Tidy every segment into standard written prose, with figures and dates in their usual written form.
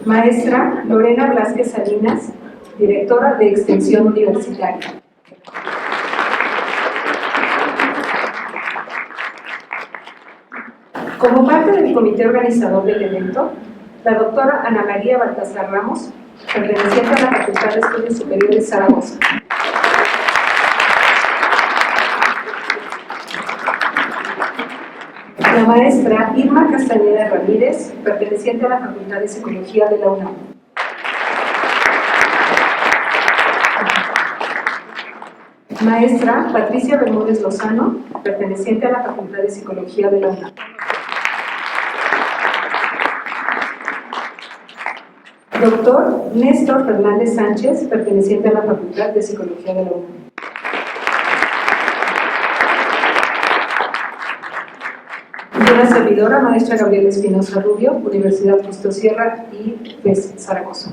Maestra Lorena Blasquez Salinas, directora de Extensión Universitaria. Como parte del comité organizador del evento, la doctora Ana María Baltasar Ramos, perteneciente a la Facultad de Estudios Superiores Zaragoza. La maestra Irma Castañeda Ramírez, perteneciente a la Facultad de Psicología de la UNAM. Maestra Patricia Bermúdez Lozano, perteneciente a la Facultad de Psicología de la UNAM. Doctor Néstor Fernández Sánchez, perteneciente a la Facultad de Psicología de la UNAM. Y una servidora, maestra Gabriela Espinosa Rubio, Universidad Justo Sierra y FES Zaragoza.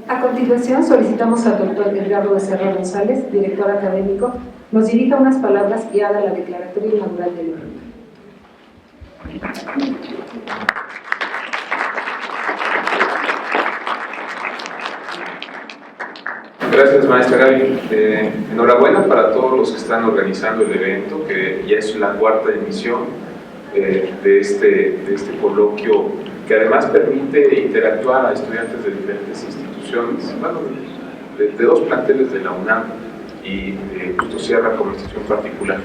A continuación, solicitamos al doctor Edgardo Becerra González, director académico, nos dirija unas palabras guiadas a la declaratoria inaugural del evento. Gracias, maestra Gaby. Enhorabuena para todos los que están organizando el evento, que ya es la cuarta emisión de este coloquio, que además permite interactuar a estudiantes de diferentes instituciones, bueno, de dos planteles de la UNAM y de Justo Sierra como institución particular.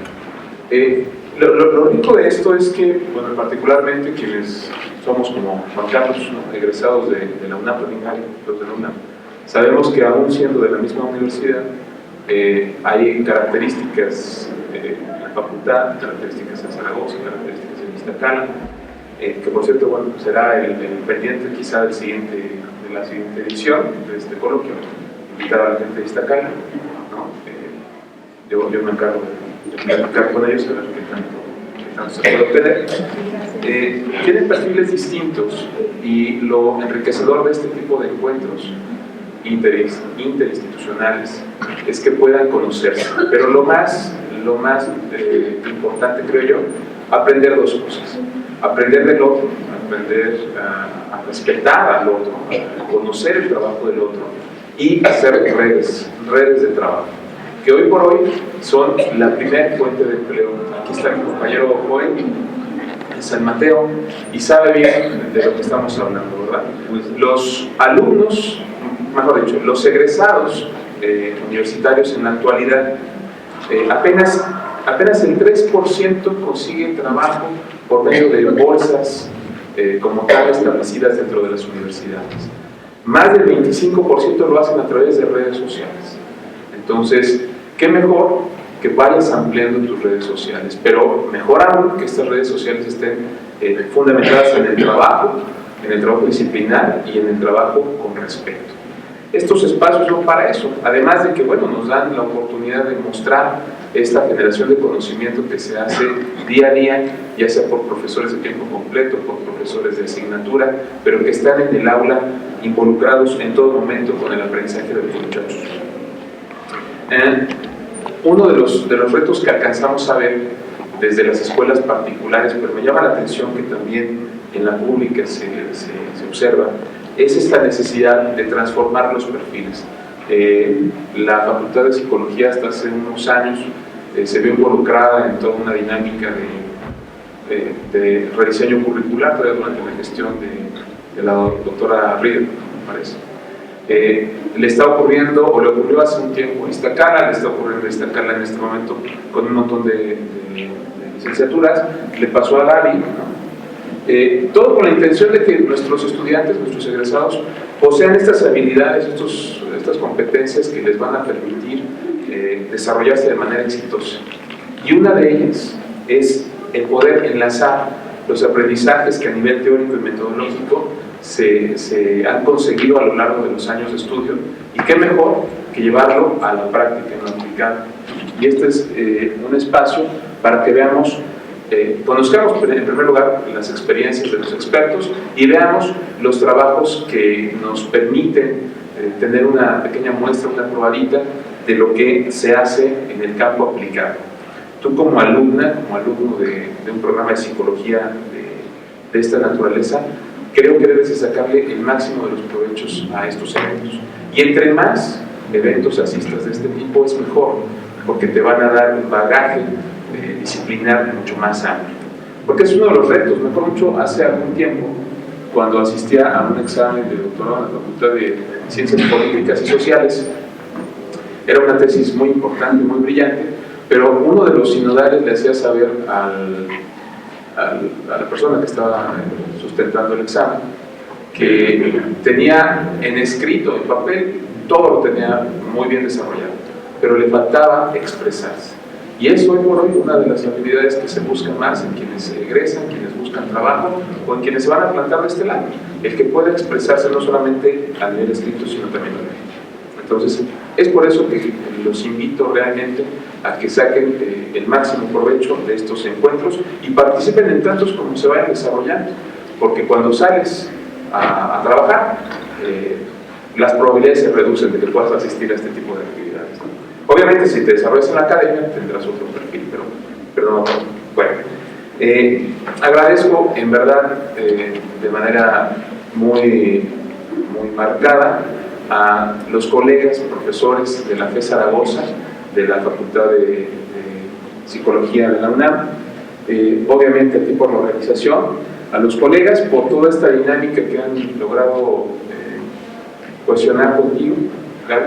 Lo rico de esto es que, bueno, particularmente quienes somos como Juan Carlos, ¿no?, egresados de la UNAM, los de la UNAM, sabemos que aún siendo de la misma universidad, hay características en la facultad, características en Zaragoza, características en Iztacala, que por cierto, bueno, será el pendiente quizá de la siguiente edición de este coloquio, invitar a la gente de Iztacala, ¿no? Yo me encargo de platicar con ellos, a ver qué tanto se puede obtener. Tienen perfiles distintos y lo enriquecedor de este tipo de encuentros interinstitucionales es que puedan conocerse, pero lo más importante, creo yo, aprender dos cosas: aprender del otro, aprender a respetar al otro, a conocer el trabajo del otro y hacer redes de trabajo, que hoy por hoy son la primera fuente de empleo. Aquí está mi compañero Joel en San Mateo y sabe bien de lo que estamos hablando, ¿verdad? Los alumnos, mejor dicho, los egresados universitarios en la actualidad, apenas el 3% consigue trabajo por medio de bolsas como tal establecidas dentro de las universidades. Más del 25% lo hacen a través de redes sociales. Entonces, qué mejor que vayas ampliando tus redes sociales, pero mejor aún que estas redes sociales estén fundamentadas en el trabajo disciplinar y en el trabajo con respeto. Estos espacios son para eso, además de que, bueno, nos dan la oportunidad de mostrar esta generación de conocimiento que se hace día a día, ya sea por profesores de tiempo completo, por profesores de asignatura, pero que están en el aula involucrados en todo momento con el aprendizaje de los muchachos. Uno de los retos que alcanzamos a ver desde las escuelas particulares, pero me llama la atención que también en la pública se observa, es esta necesidad de transformar los perfiles. La Facultad de Psicología hasta hace unos años se vio involucrada en toda una dinámica de rediseño curricular, todavía durante la gestión de la doctora Rieder, me parece. Le está ocurriendo, o le ocurrió hace un tiempo a Iztacala, le está ocurriendo a Iztacala en este momento con un montón de licenciaturas, le pasó a Gaby, ¿no? Todo con la intención de que nuestros estudiantes, nuestros egresados, posean estas habilidades, estas competencias que les van a permitir desarrollarse de manera exitosa. Y una de ellas es el poder enlazar los aprendizajes que a nivel teórico y metodológico se han conseguido a lo largo de los años de estudio, y qué mejor que llevarlo a la práctica, en lo aplicado. Y este es un espacio para que veamos, conozcamos en primer lugar las experiencias de los expertos y veamos los trabajos que nos permiten tener una pequeña muestra, una probadita de lo que se hace en el campo aplicado. tú como alumna, como alumno de un programa de psicología de esta naturaleza, creo que debes de sacarle el máximo de los provechos a estos eventos. Y entre más eventos asistas de este tipo es mejor, porque te van a dar un bagaje disciplinar mucho más amplio. Porque es uno de los retos. Me acuerdo mucho hace algún tiempo, cuando asistía a un examen de doctorado en la Facultad de Ciencias Políticas y Sociales. Era una tesis muy importante, muy brillante, pero uno de los sinodales le hacía saber a la persona que estaba sustentando el examen que tenía en escrito, en papel, todo lo tenía muy bien desarrollado, pero le faltaba expresarse. Y es hoy por hoy una de las habilidades que se buscan más en quienes egresan, quienes buscan trabajo o en quienes se van a plantar de este lado. El que pueda expresarse no solamente a nivel escrito, sino también a nivel. Entonces, es por eso que los invito realmente a que saquen el máximo provecho de estos encuentros y participen en tantos como se vayan desarrollando, porque cuando sales a trabajar, las probabilidades se reducen de que puedas asistir a este tipo de actividades, ¿no? Obviamente, si te desarrollas en la academia, tendrás otro perfil, pero no. Bueno, agradezco en verdad de manera muy marcada a los colegas, profesores de la FE Zaragoza, de la Facultad de Psicología de la UNAM, obviamente a ti por la organización, a los colegas por toda esta dinámica que han logrado cohesionar contigo, claro.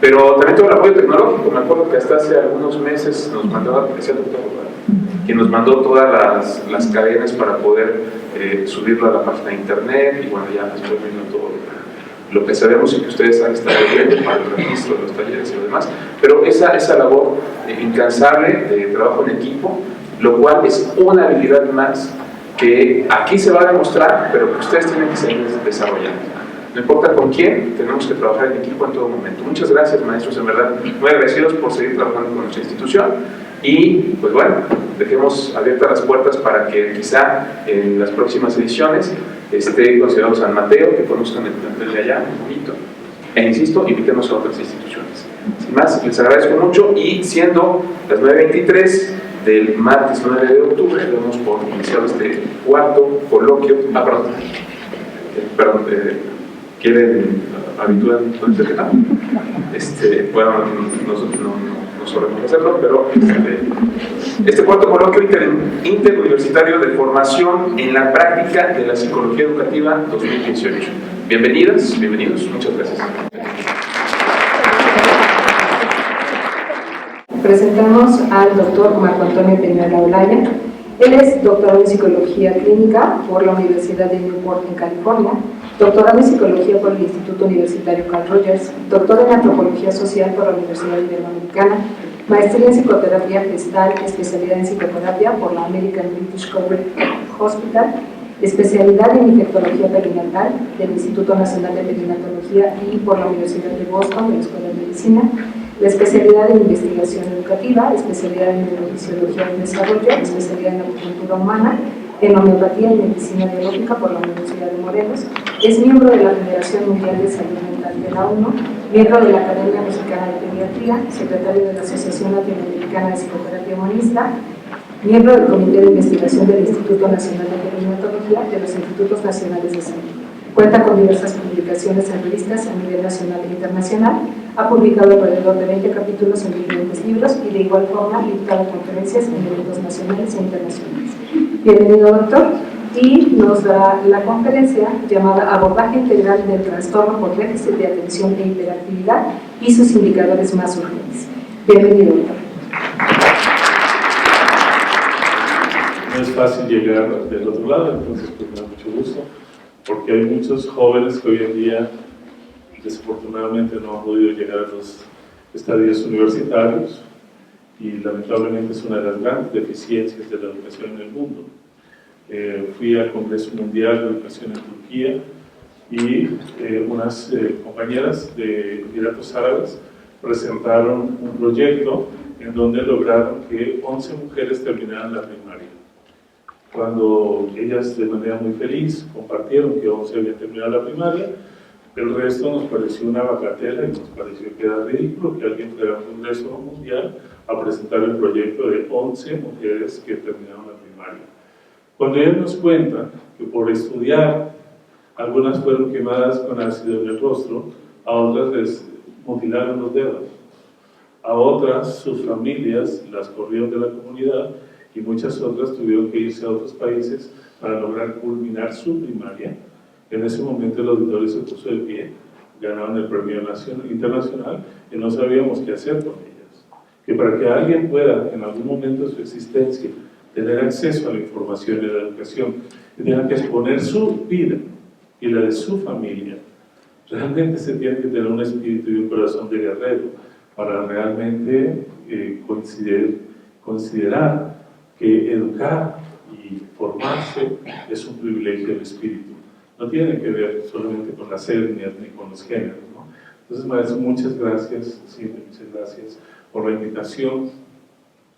Pero también todo el apoyo tecnológico. Me acuerdo que hasta hace algunos meses nos mandaba, quien nos mandó todas las cadenas para poder subirlo a la página de internet, y bueno, ya después vino todo lo que sabemos y que ustedes han estado viendo para el registro de los talleres y lo demás, pero esa labor incansable de trabajo en equipo, lo cual es una habilidad más que aquí se va a demostrar, pero que ustedes tienen que seguir desarrollando. No importa con quién, tenemos que trabajar en equipo en todo momento. Muchas gracias, maestros, en verdad, muy agradecidos por seguir trabajando con nuestra institución. Y, pues bueno, dejemos abiertas las puertas para que quizá en las próximas ediciones esté considerado San Mateo, que conozcan el plantel de allá, un poquito. E insisto, invitemos a otras instituciones. Sin más, les agradezco mucho y siendo las 9:23 del martes 9 de octubre, damos por iniciado este cuarto coloquio. ¿Quieren habituar con este tema? Bueno, no solemos hacerlo, pero este cuarto coloquio interuniversitario de formación en la práctica de la psicología educativa 2018. Bienvenidas, bienvenidos, muchas gracias. Presentamos al doctor Marco Antonio Peñuela Olaya. Él es doctorado en Psicología Clínica por la Universidad de Newport en California, doctorado en Psicología por el Instituto Universitario Carl Rogers, doctor en Antropología Social por la Universidad Iberoamericana, maestría en Psicoterapia Gestal, especialidad en Psicoterapia por la American British Covered Hospital, especialidad en Infectología Perinatal del Instituto Nacional de Perinatología y por la Universidad de Boston de la Escuela de Medicina, la especialidad en Investigación Educativa, especialidad en Neurofisiología del Desarrollo, especialidad en Acupuntura Humana, en Homeopatía y Medicina Biológica por la Universidad de Morelos, es miembro de la Federación Mundial de Salud Mental de la ONU, miembro de la Academia Mexicana de Pediatría, secretario de la Asociación Latinoamericana de Psicoterapia Humanista, miembro del Comité de Investigación del Instituto Nacional de Perinatología de los Institutos Nacionales de Salud. Cuenta con diversas publicaciones en revistas a nivel nacional e internacional, ha publicado alrededor de 20 capítulos en diferentes libros y de igual forma ha dictado conferencias en eventos nacionales e internacionales. Bienvenido, doctor, y nos dará la conferencia llamada Abordaje Integral del Trastorno por Déficit de Atención e Hiperactividad y sus indicadores más urgentes. Bienvenido, doctor. No es fácil llegar del otro lado, entonces pues me da mucho gusto, porque hay muchos jóvenes que hoy en día desafortunadamente no han podido llegar a los estadios universitarios y lamentablemente es una de las grandes deficiencias de la educación en el mundo. Fui al Congreso Mundial de Educación en Turquía y unas compañeras de Emiratos Árabes presentaron un proyecto en donde lograron que 11 mujeres terminaran la primaria. Cuando ellas de manera muy feliz compartieron que 11 habían terminado la primaria, el resto nos pareció una bagatela y nos pareció que era ridículo que alguien fuera a un Congreso Mundial a presentar el proyecto de 11 mujeres que terminaron la primaria. Cuando ellas nos cuentan que por estudiar, algunas fueron quemadas con ácido en el rostro, a otras les mutilaron los dedos, a otras sus familias las corrieron de la comunidad y muchas otras tuvieron que irse a otros países para lograr culminar su primaria. En ese momento el auditorio se puso de pie, ganaron el premio internacional y no sabíamos qué hacer con ellas. Que para que alguien pueda en algún momento de su existencia tener acceso a la información y a la educación y tenga que exponer su vida y la de su familia, realmente se tiene que tener un espíritu y un corazón de guerrero para realmente considerar que educar y formarse es un privilegio del espíritu. No tiene que ver solamente con las etnias ni con los géneros, ¿no? Entonces, maestro, muchas gracias, sí, muchas gracias por la invitación.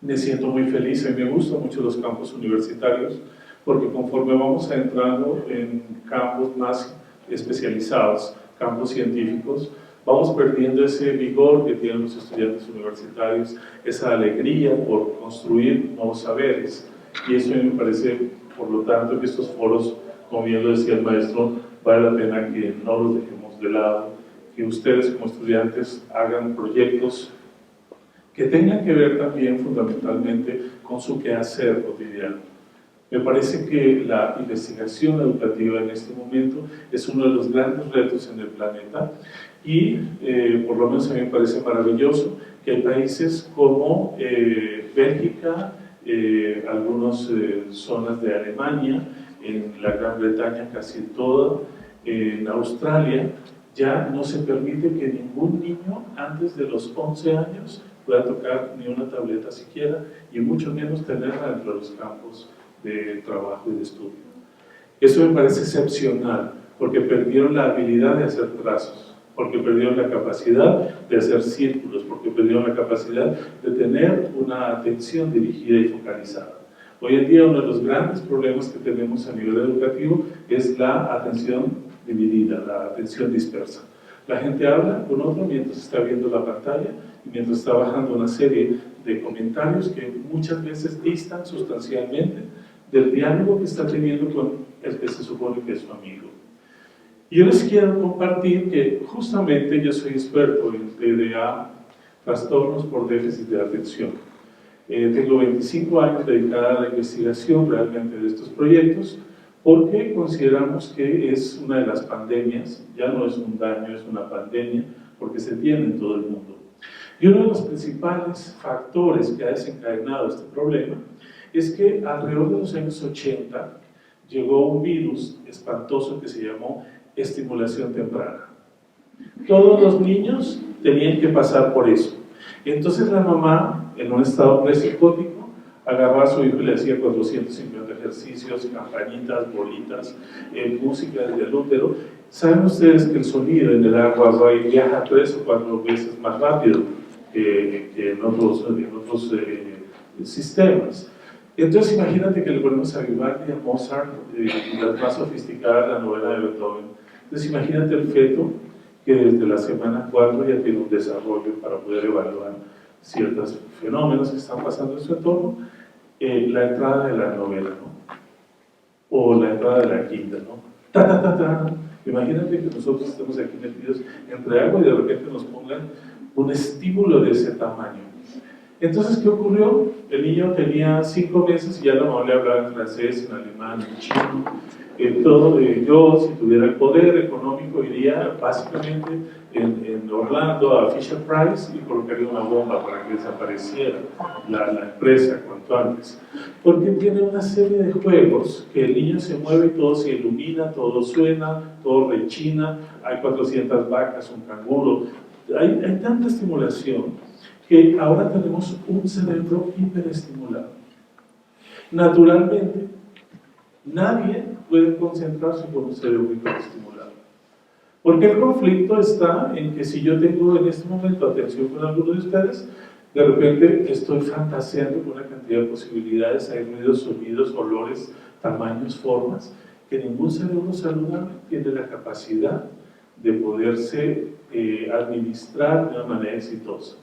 Me siento muy feliz, a mí me gustan mucho los campos universitarios, porque conforme vamos entrando en campos más especializados, campos científicos, vamos perdiendo ese vigor que tienen los estudiantes universitarios, esa alegría por construir nuevos saberes, y eso me parece, por lo tanto, que estos foros, como bien lo decía el maestro, vale la pena que no los dejemos de lado, que ustedes como estudiantes hagan proyectos que tengan que ver también fundamentalmente con su quehacer cotidiano. Me parece que la investigación educativa en este momento es uno de los grandes retos en el planeta y por lo menos a mí me parece maravilloso que hay países como Bélgica, algunas zonas de Alemania, en la Gran Bretaña casi toda, en Australia ya no se permite que ningún niño antes de los 11 años pueda tocar ni una tableta siquiera y mucho menos tenerla dentro de los campos de trabajo y de estudio. Eso me parece excepcional porque perdieron la habilidad de hacer trazos, porque perdieron la capacidad de hacer círculos, porque perdieron la capacidad de tener una atención dirigida y focalizada. Hoy en día uno de los grandes problemas que tenemos a nivel educativo es la atención dividida, la atención dispersa. La gente habla con otro mientras está viendo la pantalla y mientras está bajando una serie de comentarios que muchas veces distan sustancialmente del diálogo que está teniendo con el que se supone que es su amigo. Y yo les quiero compartir que justamente yo soy experto en TDA, trastornos por déficit de atención. Tengo 25 años dedicada a la investigación realmente de estos proyectos porque consideramos que es una de las pandemias, ya no es un daño, es una pandemia, porque se tiene en todo el mundo. Y uno de los principales factores que ha desencadenado este problema es que alrededor de los años 80 llegó un virus espantoso que se llamó estimulación temprana. Todos los niños tenían que pasar por eso. Entonces la mamá, en un estado prepsicótico, agarraba a su hijo y le hacía 450 ejercicios, campañitas, bolitas, música desde el útero. ¿Saben ustedes que el sonido en el agua viaja 3 o 4 veces más rápido que en otros sistemas? Entonces imagínate que le ponemos a Vivaldi, a Mozart, y la más sofisticada, la novela de Beethoven. Entonces imagínate el feto que desde la semana 4 ya tiene un desarrollo para poder evaluar ciertos fenómenos que están pasando en su entorno, la entrada de la novela, ¿no? O la entrada de la quinta, ¿no? Ta, ta, ta, ta. Imagínate que nosotros estemos aquí metidos entre agua y de repente nos pongan un estímulo de ese tamaño. Entonces, ¿qué ocurrió? El niño tenía 5 meses y ya la mamá le hablaba en francés, en alemán, en chino, todo. Yo, si tuviera el poder económico, iría básicamente en Orlando a Fisher Price y colocaría una bomba para que desapareciera la empresa cuanto antes. Porque tiene una serie de juegos que el niño se mueve, todo se ilumina, todo suena, todo rechina, hay 400 vacas, un canguro, hay tanta estimulación que ahora tenemos un cerebro hiperestimulado. Naturalmente, nadie puede concentrarse con un cerebro hiperestimulado. Porque el conflicto está en que si yo tengo en este momento atención con alguno de ustedes, de repente estoy fantaseando con una cantidad de posibilidades, hay ruidos, sonidos, olores, tamaños, formas, que ningún cerebro saludable tiene la capacidad de poderse administrar de una manera exitosa.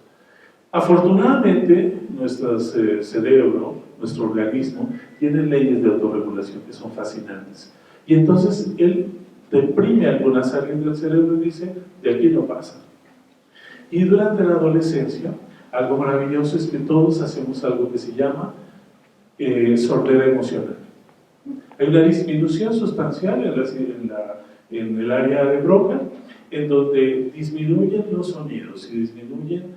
Afortunadamente, nuestro cerebro, nuestro organismo, tiene leyes de autorregulación que son fascinantes. Y entonces él deprime algunas áreas del cerebro y dice, de aquí no pasa. Y durante la adolescencia, algo maravilloso es que todos hacemos algo que se llama sordera emocional. Hay una disminución sustancial en el área de Broca, en donde disminuyen los sonidos y disminuyen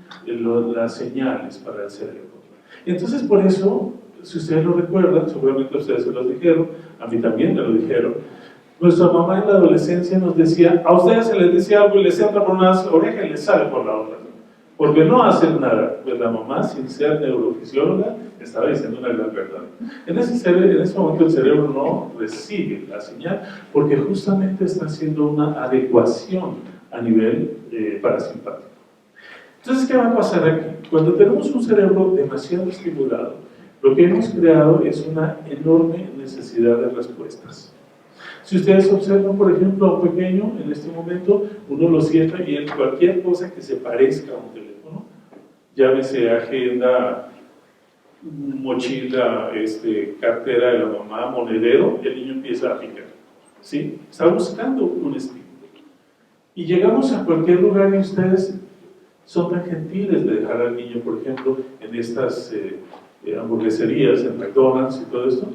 las señales para el cerebro. Entonces, por eso, si ustedes lo recuerdan, seguramente ustedes se los dijeron, a mí también me lo dijeron, nuestra mamá en la adolescencia nos decía, a ustedes se les decía algo y les entra por una oreja y les sale por la otra, porque no hacen nada. Pues la mamá, sin ser neurofisióloga, estaba diciendo una gran verdad. En ese momento el cerebro no recibe la señal porque justamente está haciendo una adecuación a nivel parasimpático. Entonces, ¿qué va a pasar aquí? Cuando tenemos un cerebro demasiado estimulado, lo que hemos creado es una enorme necesidad de respuestas. Si ustedes observan, por ejemplo, a un pequeño, en este momento, uno lo sienta y en cualquier cosa que se parezca a un teléfono, llámese agenda, mochila, cartera de la mamá, monedero, el niño empieza a picar, ¿sí? Está buscando un estímulo. Y llegamos a cualquier lugar y ustedes son tan gentiles de dejar al niño, por ejemplo, en estas hamburgueserías, en McDonald's y todo esto,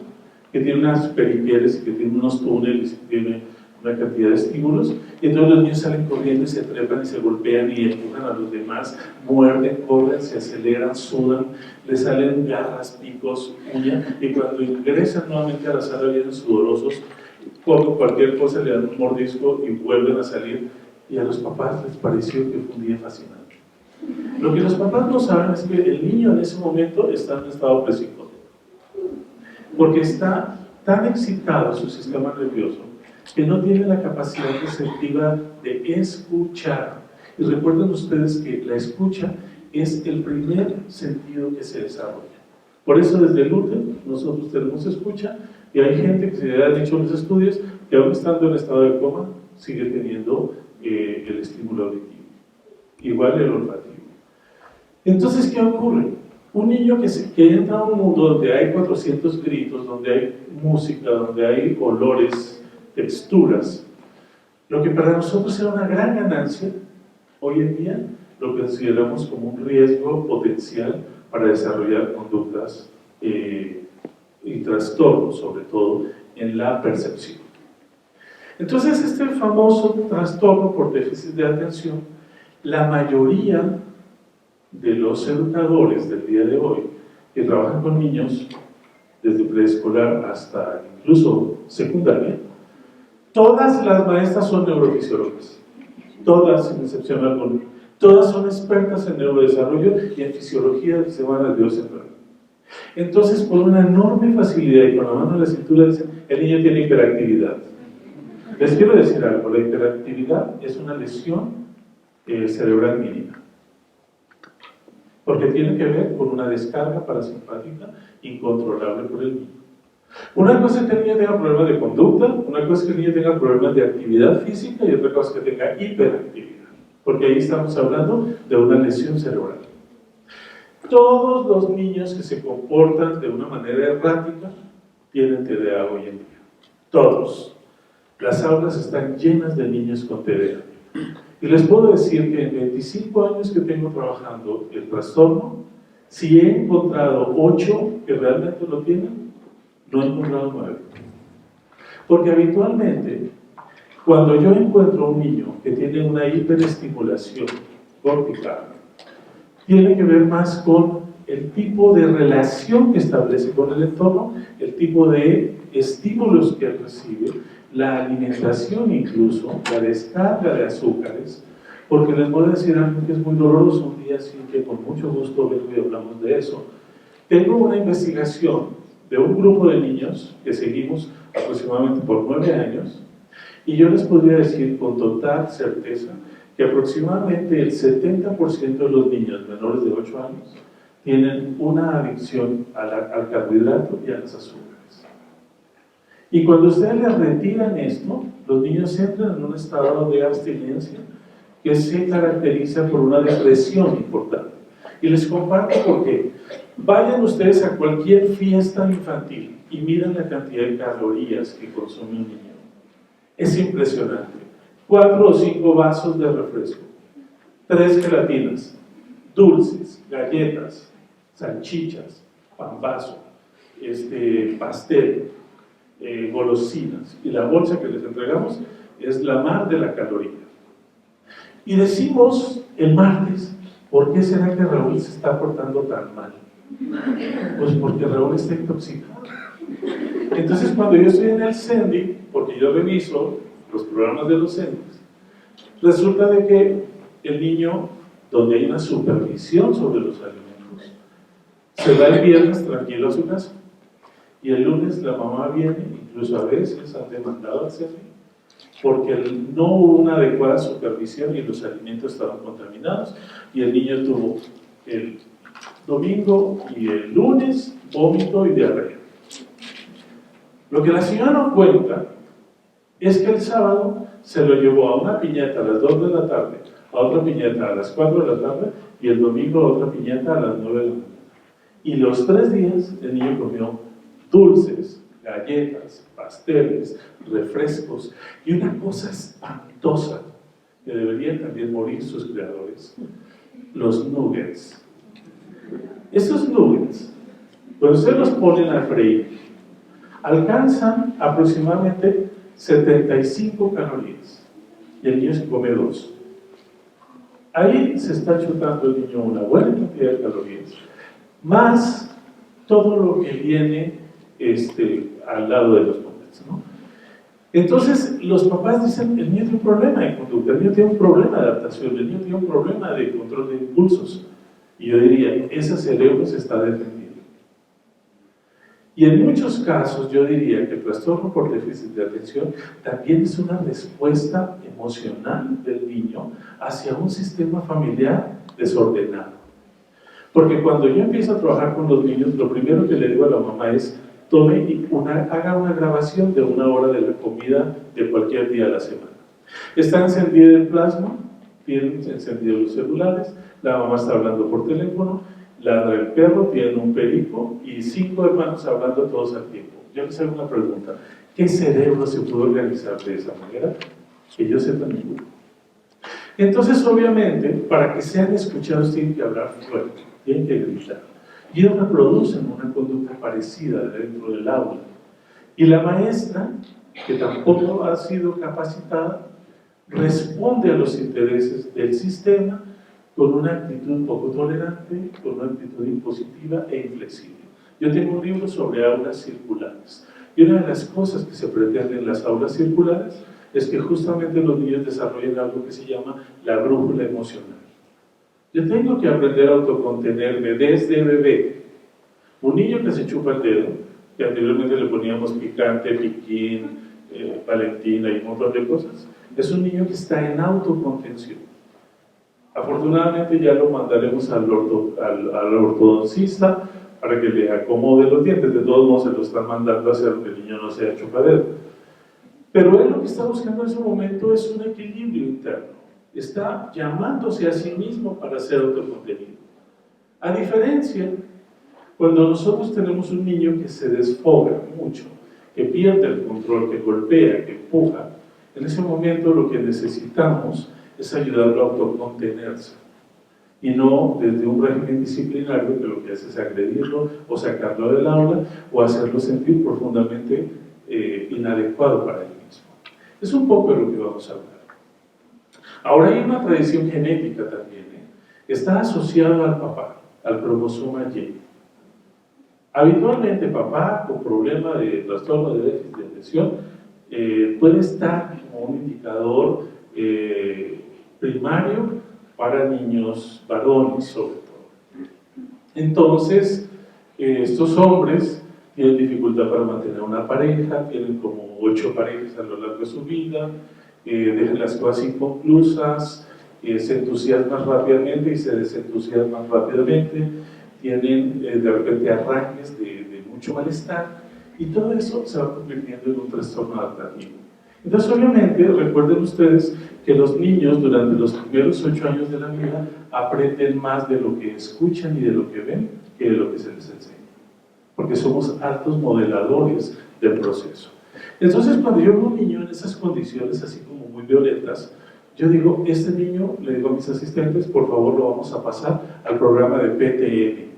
que tiene unas periferias y que tiene unos túneles y tiene una cantidad de estímulos, y entonces los niños salen corriendo y se trepan y se golpean y empujan a los demás, muerden, corren, se aceleran, sudan, les salen garras, picos, uñas, y cuando ingresan nuevamente a la sala vienen sudorosos, por cualquier cosa le dan un mordisco y vuelven a salir, y a los papás les pareció que fue un día fascinante. Lo que los papás no saben es que el niño en ese momento está en un estado presicótico, porque está tan excitado su sistema nervioso que no tiene la capacidad receptiva de escuchar. Y recuerden ustedes que la escucha es el primer sentido que se desarrolla. Por eso desde el útero nosotros tenemos escucha, y hay gente que se le han hecho los estudios que aún estando en estado de coma sigue teniendo el estímulo auditivo, igual el olfativo. Entonces, ¿qué ocurre? Un niño que entra a un mundo donde hay 400 gritos, donde hay música, donde hay olores, texturas, lo que para nosotros era una gran ganancia, hoy en día lo consideramos como un riesgo potencial para desarrollar conductas y trastornos, sobre todo en la percepción. Entonces, este famoso trastorno por déficit de atención, la mayoría de los educadores del día de hoy que trabajan con niños desde preescolar hasta incluso secundaria, todas las maestras son neurofisiólogas, todas sin excepción alguna, todas son expertas en neurodesarrollo y en fisiología del sistema nervioso central. Entonces, con una enorme facilidad y con la mano en la cintura dicen, el niño tiene hiperactividad. Les quiero decir algo, la hiperactividad es una lesión cerebral mínima, porque tiene que ver con una descarga parasimpática incontrolable por el niño. Una cosa es que el niño tenga problemas de conducta, una cosa es que el niño tenga problemas de actividad física y otra cosa es que tenga hiperactividad, porque ahí estamos hablando de una lesión cerebral. Todos los niños que se comportan de una manera errática tienen TDA hoy en día. Todos. Las aulas están llenas de niños con TDA. Y les puedo decir que en 25 años que tengo trabajando el trastorno, si he encontrado 8 que realmente lo tienen, no he encontrado 9. Porque habitualmente, cuando yo encuentro a un niño que tiene una hiperestimulación cortical, tiene que ver más con el tipo de relación que establece con el entorno, el tipo de estímulos que él recibe, la alimentación incluso, la descarga de azúcares, porque les voy a decir algo que es muy doloroso un día, así que con mucho gusto vengo y hablamos de eso. Tengo una investigación de un grupo de niños que seguimos aproximadamente por 9 años, y yo les podría decir con total certeza que aproximadamente el 70% de los niños menores de 8 años tienen una adicción al carbohidrato y a las azúcares. Y cuando ustedes les retiran esto, los niños entran en un estado de abstinencia que se caracteriza por una depresión importante. Y les comparto por qué. Vayan ustedes a cualquier fiesta infantil y miren la cantidad de calorías que consume un niño. Es impresionante. 4 o 5 vasos de refresco, 3 gelatinas, dulces, galletas, salchichas, pambazo, pastel, golosinas. Y la bolsa que les entregamos es la mar de la caloría. Y decimos el martes, ¿por qué será que Raúl se está portando tan mal? Pues porque Raúl está intoxicado. Entonces cuando yo estoy en el CENDI, porque yo reviso los programas de los CENDIs, resulta de que el niño, donde hay una supervisión sobre los alimentos, se va el viernes tranquilo a su casa y el lunes la mamá viene, incluso a veces han demandado al CENDI porque no hubo una adecuada supervisión y los alimentos estaban contaminados y el niño tuvo el domingo y el lunes vómito y diarrea. Lo que la señora no cuenta es que el sábado se lo llevó a una piñata a las 2 de la tarde, a otra piñata a las 4 de la tarde y el domingo a otra piñata a las 9 de la mañana. Y los 3 días el niño comió dulces, galletas, pasteles, refrescos y una cosa espantosa que deberían también morir sus creadores, los nuggets. Esos nuggets, cuando ustedes los ponen a freír, alcanzan aproximadamente 75 calorías y el niño se come 2. Ahí se está chutando el niño una buena cantidad de calorías, más todo lo que viene al lado de los nuggets, ¿no? Entonces los papás dicen, el niño tiene un problema de conducta, el niño tiene un problema de adaptación, el niño tiene un problema de control de impulsos. Y yo diría, ese cerebro se está defendiendo. Y en muchos casos yo diría que el trastorno por déficit de atención también es una respuesta emocional del niño hacia un sistema familiar desordenado. Porque cuando yo empiezo a trabajar con los niños, lo primero que le digo a la mamá es, tome y haga una grabación de 1 hora de la comida de cualquier día a la semana. Está encendida el plasma, tienen encendidos los celulares, la mamá está hablando por teléfono, ladra el perro, tienen un perico y 5 hermanos hablando todos al tiempo. Yo les hago una pregunta, ¿qué cerebro se puede organizar de esa manera? Que yo sepa ninguno. Entonces, obviamente, para que sean escuchados tienen que hablar fuerte, tienen que gritar. Y ellos reproducen una conducta parecida dentro del aula. Y la maestra, que tampoco ha sido capacitada, responde a los intereses del sistema con una actitud poco tolerante, con una actitud impositiva e inflexible. Yo tengo un libro sobre aulas circulares. Y una de las cosas que se pretende en las aulas circulares es que justamente los niños desarrollen algo que se llama la brújula emocional. Yo tengo que aprender a autocontenerme desde bebé. Un niño que se chupa el dedo, que anteriormente le poníamos picante, piquín, Valentina y un montón de cosas, es un niño que está en autocontención. Afortunadamente ya lo mandaremos al ortodoncista para que le acomode los dientes. De todos modos se lo están mandando a hacer que el niño no sea chupadero. Pero él lo que está buscando en ese momento es un equilibrio interno. Está llamándose a sí mismo para ser autocontenido. A diferencia, cuando nosotros tenemos un niño que se desfoga mucho, que pierde el control, que golpea, que empuja, en ese momento lo que necesitamos es ayudarlo a autocontenerse y no desde un régimen disciplinario que lo que hace es agredirlo o sacarlo del aula o hacerlo sentir profundamente inadecuado para él mismo. Es un poco de lo que vamos a hablar. Ahora hay una tradición genética también, está asociada al papá, al cromosoma Y. Habitualmente papá con problema de trastorno de déficit de atención puede estar como un indicador primario para niños varones sobre todo. Entonces, estos hombres tienen dificultad para mantener una pareja, tienen como 8 parejas a lo largo de su vida, dejan las cosas inconclusas, se entusiasman rápidamente y se desentusiasman rápidamente, tienen de repente arranques de mucho malestar y todo eso se va convirtiendo en un trastorno adaptativo. Entonces, obviamente, recuerden ustedes que los niños durante los primeros 8 años de la vida aprenden más de lo que escuchan y de lo que ven que de lo que se les enseña, porque somos altos modeladores del proceso. Entonces, cuando yo veo a un niño en esas condiciones así como muy violentas, yo digo, este niño, le digo a mis asistentes, por favor lo vamos a pasar al programa de PTN.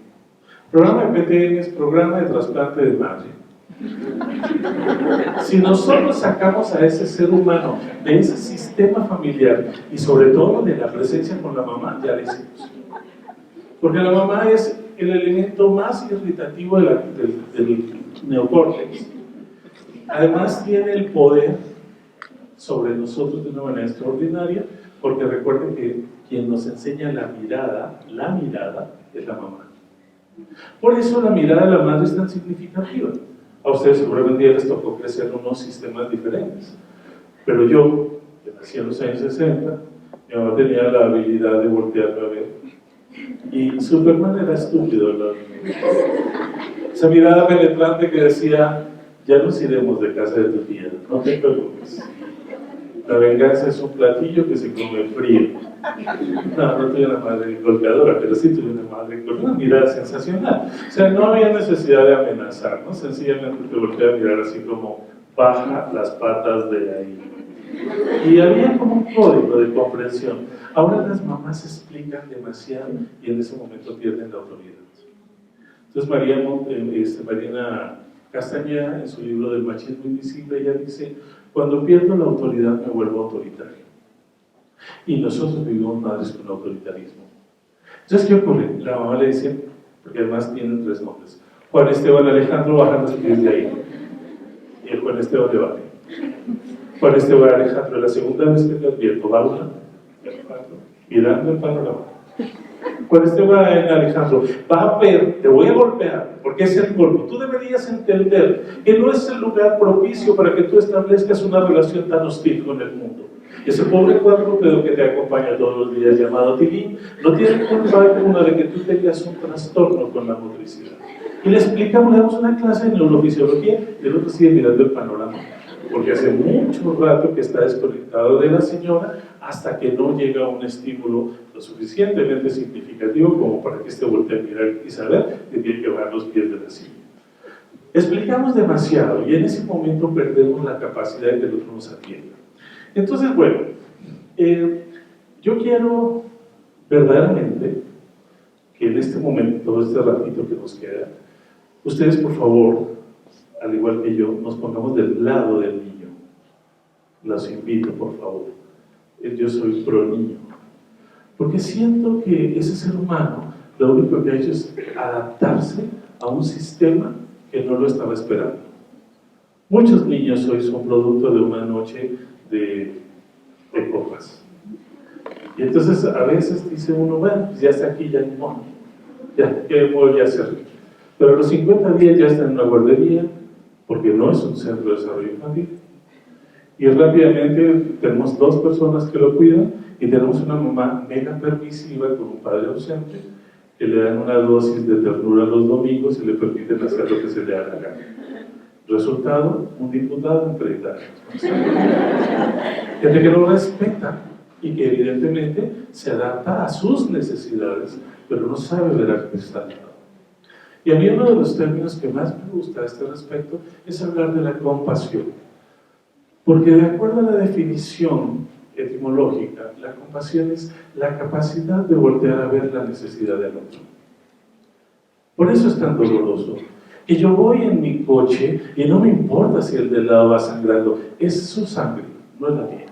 Programa de PTN es programa de trasplante de madre. Si nosotros sacamos a ese ser humano de ese sistema familiar y sobre todo de la presencia con la mamá, ya le hicimos. Porque la mamá es el elemento más irritativo del neocórtex. Además tiene el poder sobre nosotros de una manera extraordinaria, porque recuerden que quien nos enseña la mirada es la mamá. Por eso la mirada de la madre es tan significativa. A ustedes seguramente ya les tocó crecer en unos sistemas diferentes, pero yo, que nací en los años 60, mi mamá tenía la habilidad de voltearme a ver, y Superman era estúpido al lado de mí. Esa mirada penetrante que decía, ya nos iremos de casa de tu tía, no te preocupes. La venganza es un platillo que se come frío. No tuve una madre golpeadora, pero sí tuve una madre con una mirada sensacional. O sea, no había necesidad de amenazar, ¿no? Sencillamente te volteé a mirar así como, baja las patas de ahí. Y había como un código de comprensión. Ahora las mamás explican demasiado y en ese momento pierden la autoridad. Entonces Marina Castañeda, en su libro del machismo invisible, ella dice, cuando pierdo la autoridad me vuelvo autoritario. Y nosotros vivimos madres con autoritarismo. Entonces, ¿qué ocurre? La mamá le dice, porque además tienen 3 nombres, Juan Esteban Alejandro, bajan los pies de ahí. Y el Juan Esteban le vale. Juan Esteban Alejandro, la segunda vez que te advierto, va mirando el panorama. Juan Esteban Alejandro, va a ver, te voy a golpear, porque es el golpe. Tú deberías entender que no es el lugar propicio para que tú establezcas una relación tan hostil con el mundo. Ese pobre cuadrúpedo que te acompaña todos los días, llamado Tilín, no tiene culpa alguna de que tú tengas un trastorno con la motricidad. Y le explicamos, le damos una clase de neurofisiología y el otro sigue mirando el panorama, porque hace mucho rato que está desconectado de la señora hasta que no llega un estímulo lo suficientemente significativo como para que este voltee a mirar y saber que tiene que bajar los pies de la silla. Explicamos demasiado y en ese momento perdemos la capacidad de que el otro nos atienda. Entonces, bueno, yo quiero verdaderamente que en este momento, todo este ratito que nos queda, ustedes por favor, al igual que yo, nos pongamos del lado del niño. Los invito, por favor. Yo soy pro niño. Porque siento que ese ser humano lo único que ha hecho es adaptarse a un sistema que no lo estaba esperando. Muchos niños hoy son producto de una noche de copas. Y entonces a veces dice uno, bueno, pues ya está aquí, ya ni modo. Ya, ¿qué voy a hacer? Pero a los 50 días ya está en una guardería, porque no es un centro de desarrollo infantil. Y rápidamente tenemos 2 personas que lo cuidan y tenemos una mamá mega permisiva con un padre ausente que le dan una dosis de ternura los domingos y le permiten hacer lo que se le da la gana. Resultado, un diputado en 30 años. Gente que lo respeta y que evidentemente se adapta a sus necesidades, pero no sabe ver al cristal. Y a mí uno de los términos que más me gusta a este respecto es hablar de la compasión. Porque de acuerdo a la definición etimológica, la compasión es la capacidad de voltear a ver la necesidad del otro. Por eso es tan doloroso. Y yo voy en mi coche y no me importa si el de al lado va sangrando, es su sangre, no es la mía.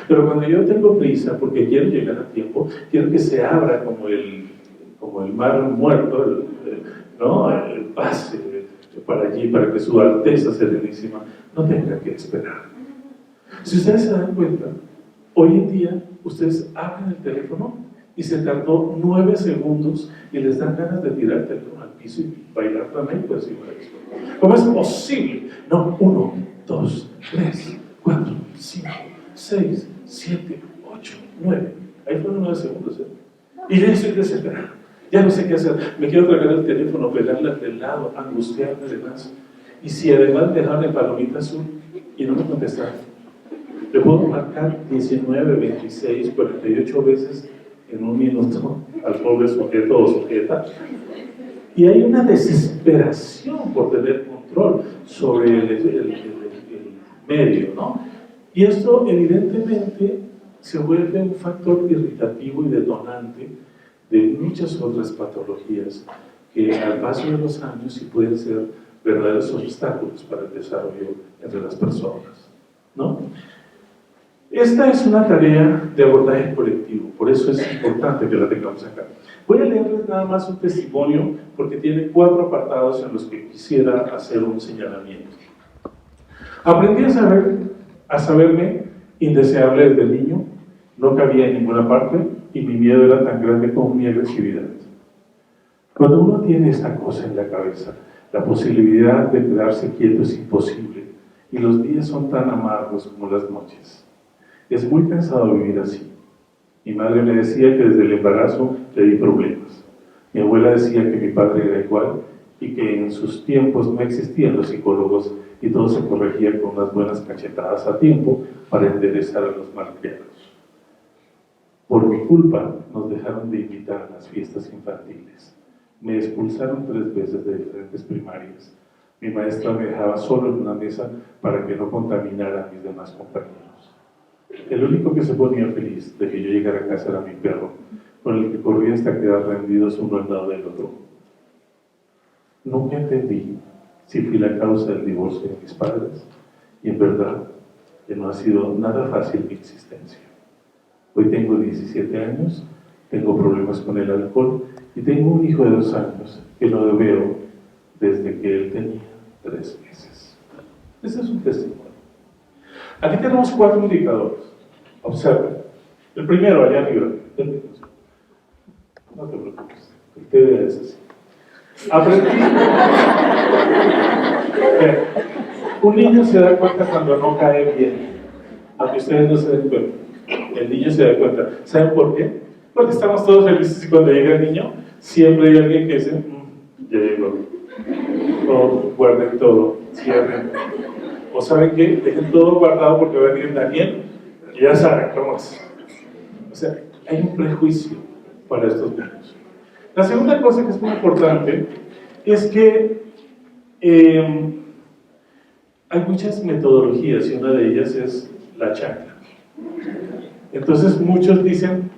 Pero cuando yo tengo prisa, porque quiero llegar a tiempo, quiero que se abra como el mar muerto, el pase para allí, para que su Alteza Serenísima no tenga que esperar. Si ustedes se dan cuenta, hoy en día ustedes abren el teléfono y se tardó 9 segundos y les dan ganas de tirar el teléfono al piso y bailar flamenco encima de eso. ¿Cómo es posible? No, 1, 2, 3, 4, 5, 6, 7, 8, 9. Ahí fueron 9 segundos, ¿eh? Y yo estoy desesperado. Ya no sé qué hacer. Me quiero tragar el teléfono, pegarle al lado, angustiarme además. Y si además dejaron el palomita azul y no me contestaron. Le puedo marcar 19, 26, 48 veces en un minuto al pobre sujeto o sujeta. Y hay una desesperación por tener control sobre el medio, ¿no? Y esto evidentemente se vuelve un factor irritativo y detonante de muchas otras patologías que al paso de los años sí pueden ser verdaderos obstáculos para el desarrollo entre las personas, ¿no? Esta es una tarea de abordaje colectivo, por eso es importante que la tengamos acá. Voy a leerles nada más un testimonio porque tiene 4 apartados en los que quisiera hacer un señalamiento. Aprendí a saberme indeseable desde niño, no cabía en ninguna parte y mi miedo era tan grande como mi agresividad. Cuando uno tiene esta cosa en la cabeza, la posibilidad de quedarse quieto es imposible y los días son tan amargos como las noches. Es muy cansado vivir así. Mi madre me decía que desde el embarazo le di problemas. Mi abuela decía que mi padre era igual y que en sus tiempos no existían los psicólogos y todo se corregía con unas buenas cachetadas a tiempo para enderezar a los malcriados. Por mi culpa nos dejaron de invitar a las fiestas infantiles. Me expulsaron 3 veces de diferentes primarias. Mi maestra me dejaba solo en una mesa para que no contaminara a mis demás compañeros. El único que se ponía feliz de que yo llegara a casa era mi perro, con el que corría hasta quedar rendidos uno al lado del otro. Nunca entendí si fui la causa del divorcio de mis padres, y en verdad que no ha sido nada fácil mi existencia. Hoy tengo 17 años, tengo problemas con el alcohol y tengo un hijo de 2 años que no veo desde que él tenía 3 meses. Ese es un testimonio. Aquí tenemos 4 indicadores. Observen. El primero, allá arriba. No te preocupes. El TDA es así. Aprendí. Un niño se da cuenta cuando no cae bien. Aunque ustedes no se den cuenta. El niño se da cuenta. ¿Saben por qué? Porque estamos todos felices y cuando llega el niño, siempre hay alguien que dice, ya llegó. O guarden todo, cierren. O saben qué, dejen todo guardado porque va a venir Daniel y ya saben cómo es. O sea, hay un prejuicio para estos niños. La segunda cosa que es muy importante es que hay muchas metodologías y una de ellas es la chancla. Entonces muchos dicen,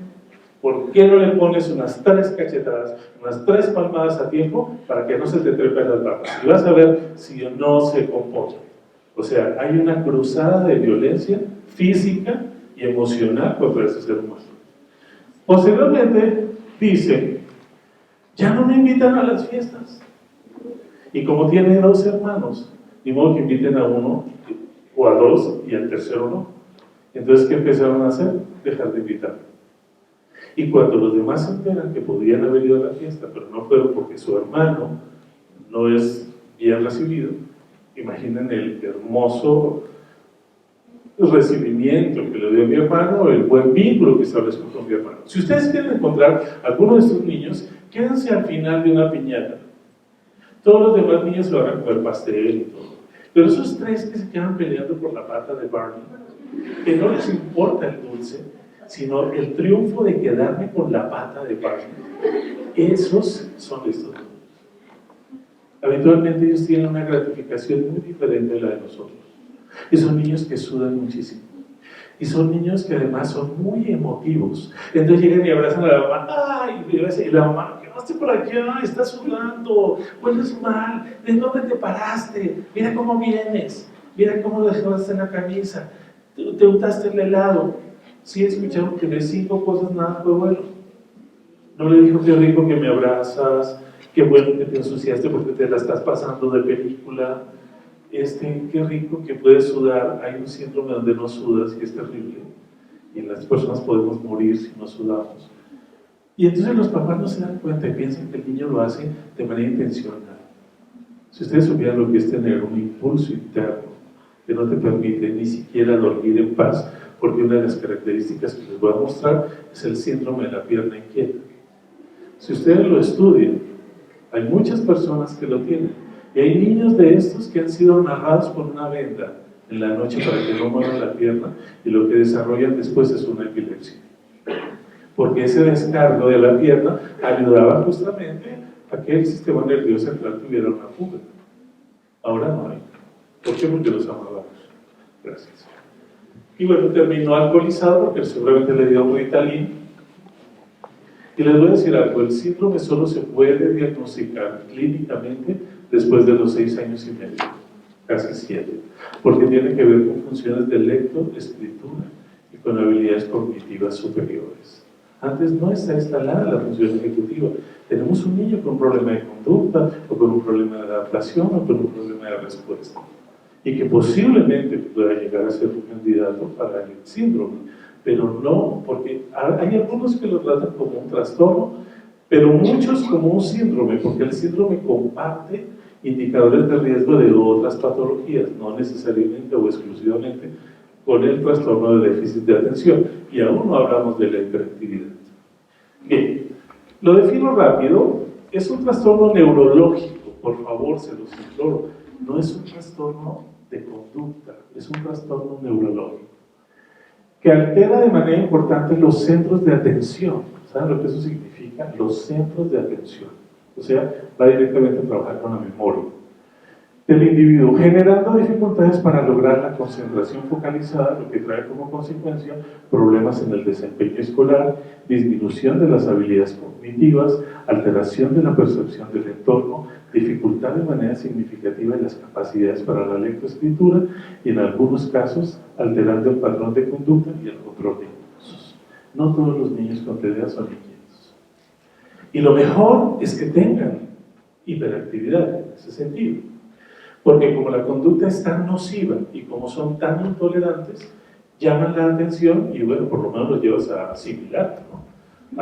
¿por qué no le pones unas 3 cachetadas, unas 3 palmadas a tiempo para que no se te trepen las barbas? Y vas a ver si no se comporta. O sea, hay una cruzada de violencia física y emocional contra ese ser humano. Posteriormente dice, ya no me invitan a las fiestas. Y como tiene 2 hermanos, ni modo que inviten a uno o a 2 y al tercero no. Entonces, ¿qué empezaron a hacer? Dejar de invitar. Y cuando los demás se enteran que podrían haber ido a la fiesta, pero no fueron porque su hermano no es bien recibido, imaginen el hermoso recibimiento que le dio a mi hermano, el buen vínculo que estableció con mi hermano. Si ustedes quieren encontrar a alguno de estos niños, quédense al final de una piñata. Todos los demás niños se van a comer pastel y todo. Pero esos 3 que se quedan peleando por la pata de Barney, que no les importa el dulce, sino el triunfo de quedarme con la pata de Barney, esos son estos niños. Habitualmente ellos tienen una gratificación muy diferente a la de nosotros. Y son niños que sudan muchísimo. Y son niños que además son muy emotivos. Entonces llegan y abrazan a la mamá. ¡Ay! Y la mamá, ¿qué haces por aquí? ¡Ay, estás sudando! Hueles mal. ¿De dónde te paraste? Mira cómo vienes. Mira cómo dejaste la camisa. Te untaste el helado. Sí, escucharon que de 5 cosas nada fue bueno. No le dijo, qué rico que me abrazas, qué bueno que te ensuciaste porque te la estás pasando de película. Qué rico que puedes sudar. Hay un síndrome donde no sudas y es terrible. Y las personas podemos morir si no sudamos. Y entonces los papás no se dan cuenta y piensan que el niño lo hace de manera intencional. Si ustedes supieran lo que es tener un impulso interno que no te permite ni siquiera dormir en paz, porque una de las características que les voy a mostrar es el síndrome de la pierna inquieta. Si ustedes lo estudian, hay muchas personas que lo tienen. Y hay niños de estos que han sido amarrados por una venda en la noche para que no muevan la pierna, y lo que desarrollan después es una epilepsia. Porque ese descargo de la pierna ayudaba justamente a que el sistema nervioso central tuviera una fuga. Ahora no hay. ¿Por qué? Porque los amábamos. Gracias. Y bueno, terminó alcoholizado porque seguramente le dio Ritalin. Y les voy a decir algo, el síndrome solo se puede diagnosticar clínicamente después de los 6 años y medio, casi 7, porque tiene que ver con funciones de lectoescritura y con habilidades cognitivas superiores. Antes no está instalada la función ejecutiva. Tenemos un niño con un problema de conducta, o con un problema de adaptación, o con un problema de respuesta, y que posiblemente pueda llegar a ser un candidato para el síndrome, pero no, porque hay algunos que lo tratan como un trastorno, pero muchos como un síndrome, porque el síndrome comparte indicadores de riesgo de otras patologías, no necesariamente o exclusivamente con el trastorno de déficit de atención, y aún no hablamos de la hiperactividad. Bien, lo defino rápido, es un trastorno neurológico, por favor, se los imploro, no es un trastorno de conducta, es un trastorno neurológico, que altera de manera importante los centros de atención. ¿Saben lo que eso significa? Los centros de atención, o sea, va directamente a trabajar con la memoria del individuo, generando dificultades para lograr la concentración focalizada, lo que trae como consecuencia problemas en el desempeño escolar, disminución de las habilidades cognitivas, alteración de la percepción del entorno, dificultad de manera significativa en las capacidades para la lectoescritura y en algunos casos alterando el patrón de conducta y el control de impulsos. No todos los niños con TDA son inquietos. Y lo mejor es que tengan hiperactividad en ese sentido. Porque como la conducta es tan nociva y como son tan intolerantes, llaman la atención y bueno, por lo menos los llevas a asimilar, ¿no?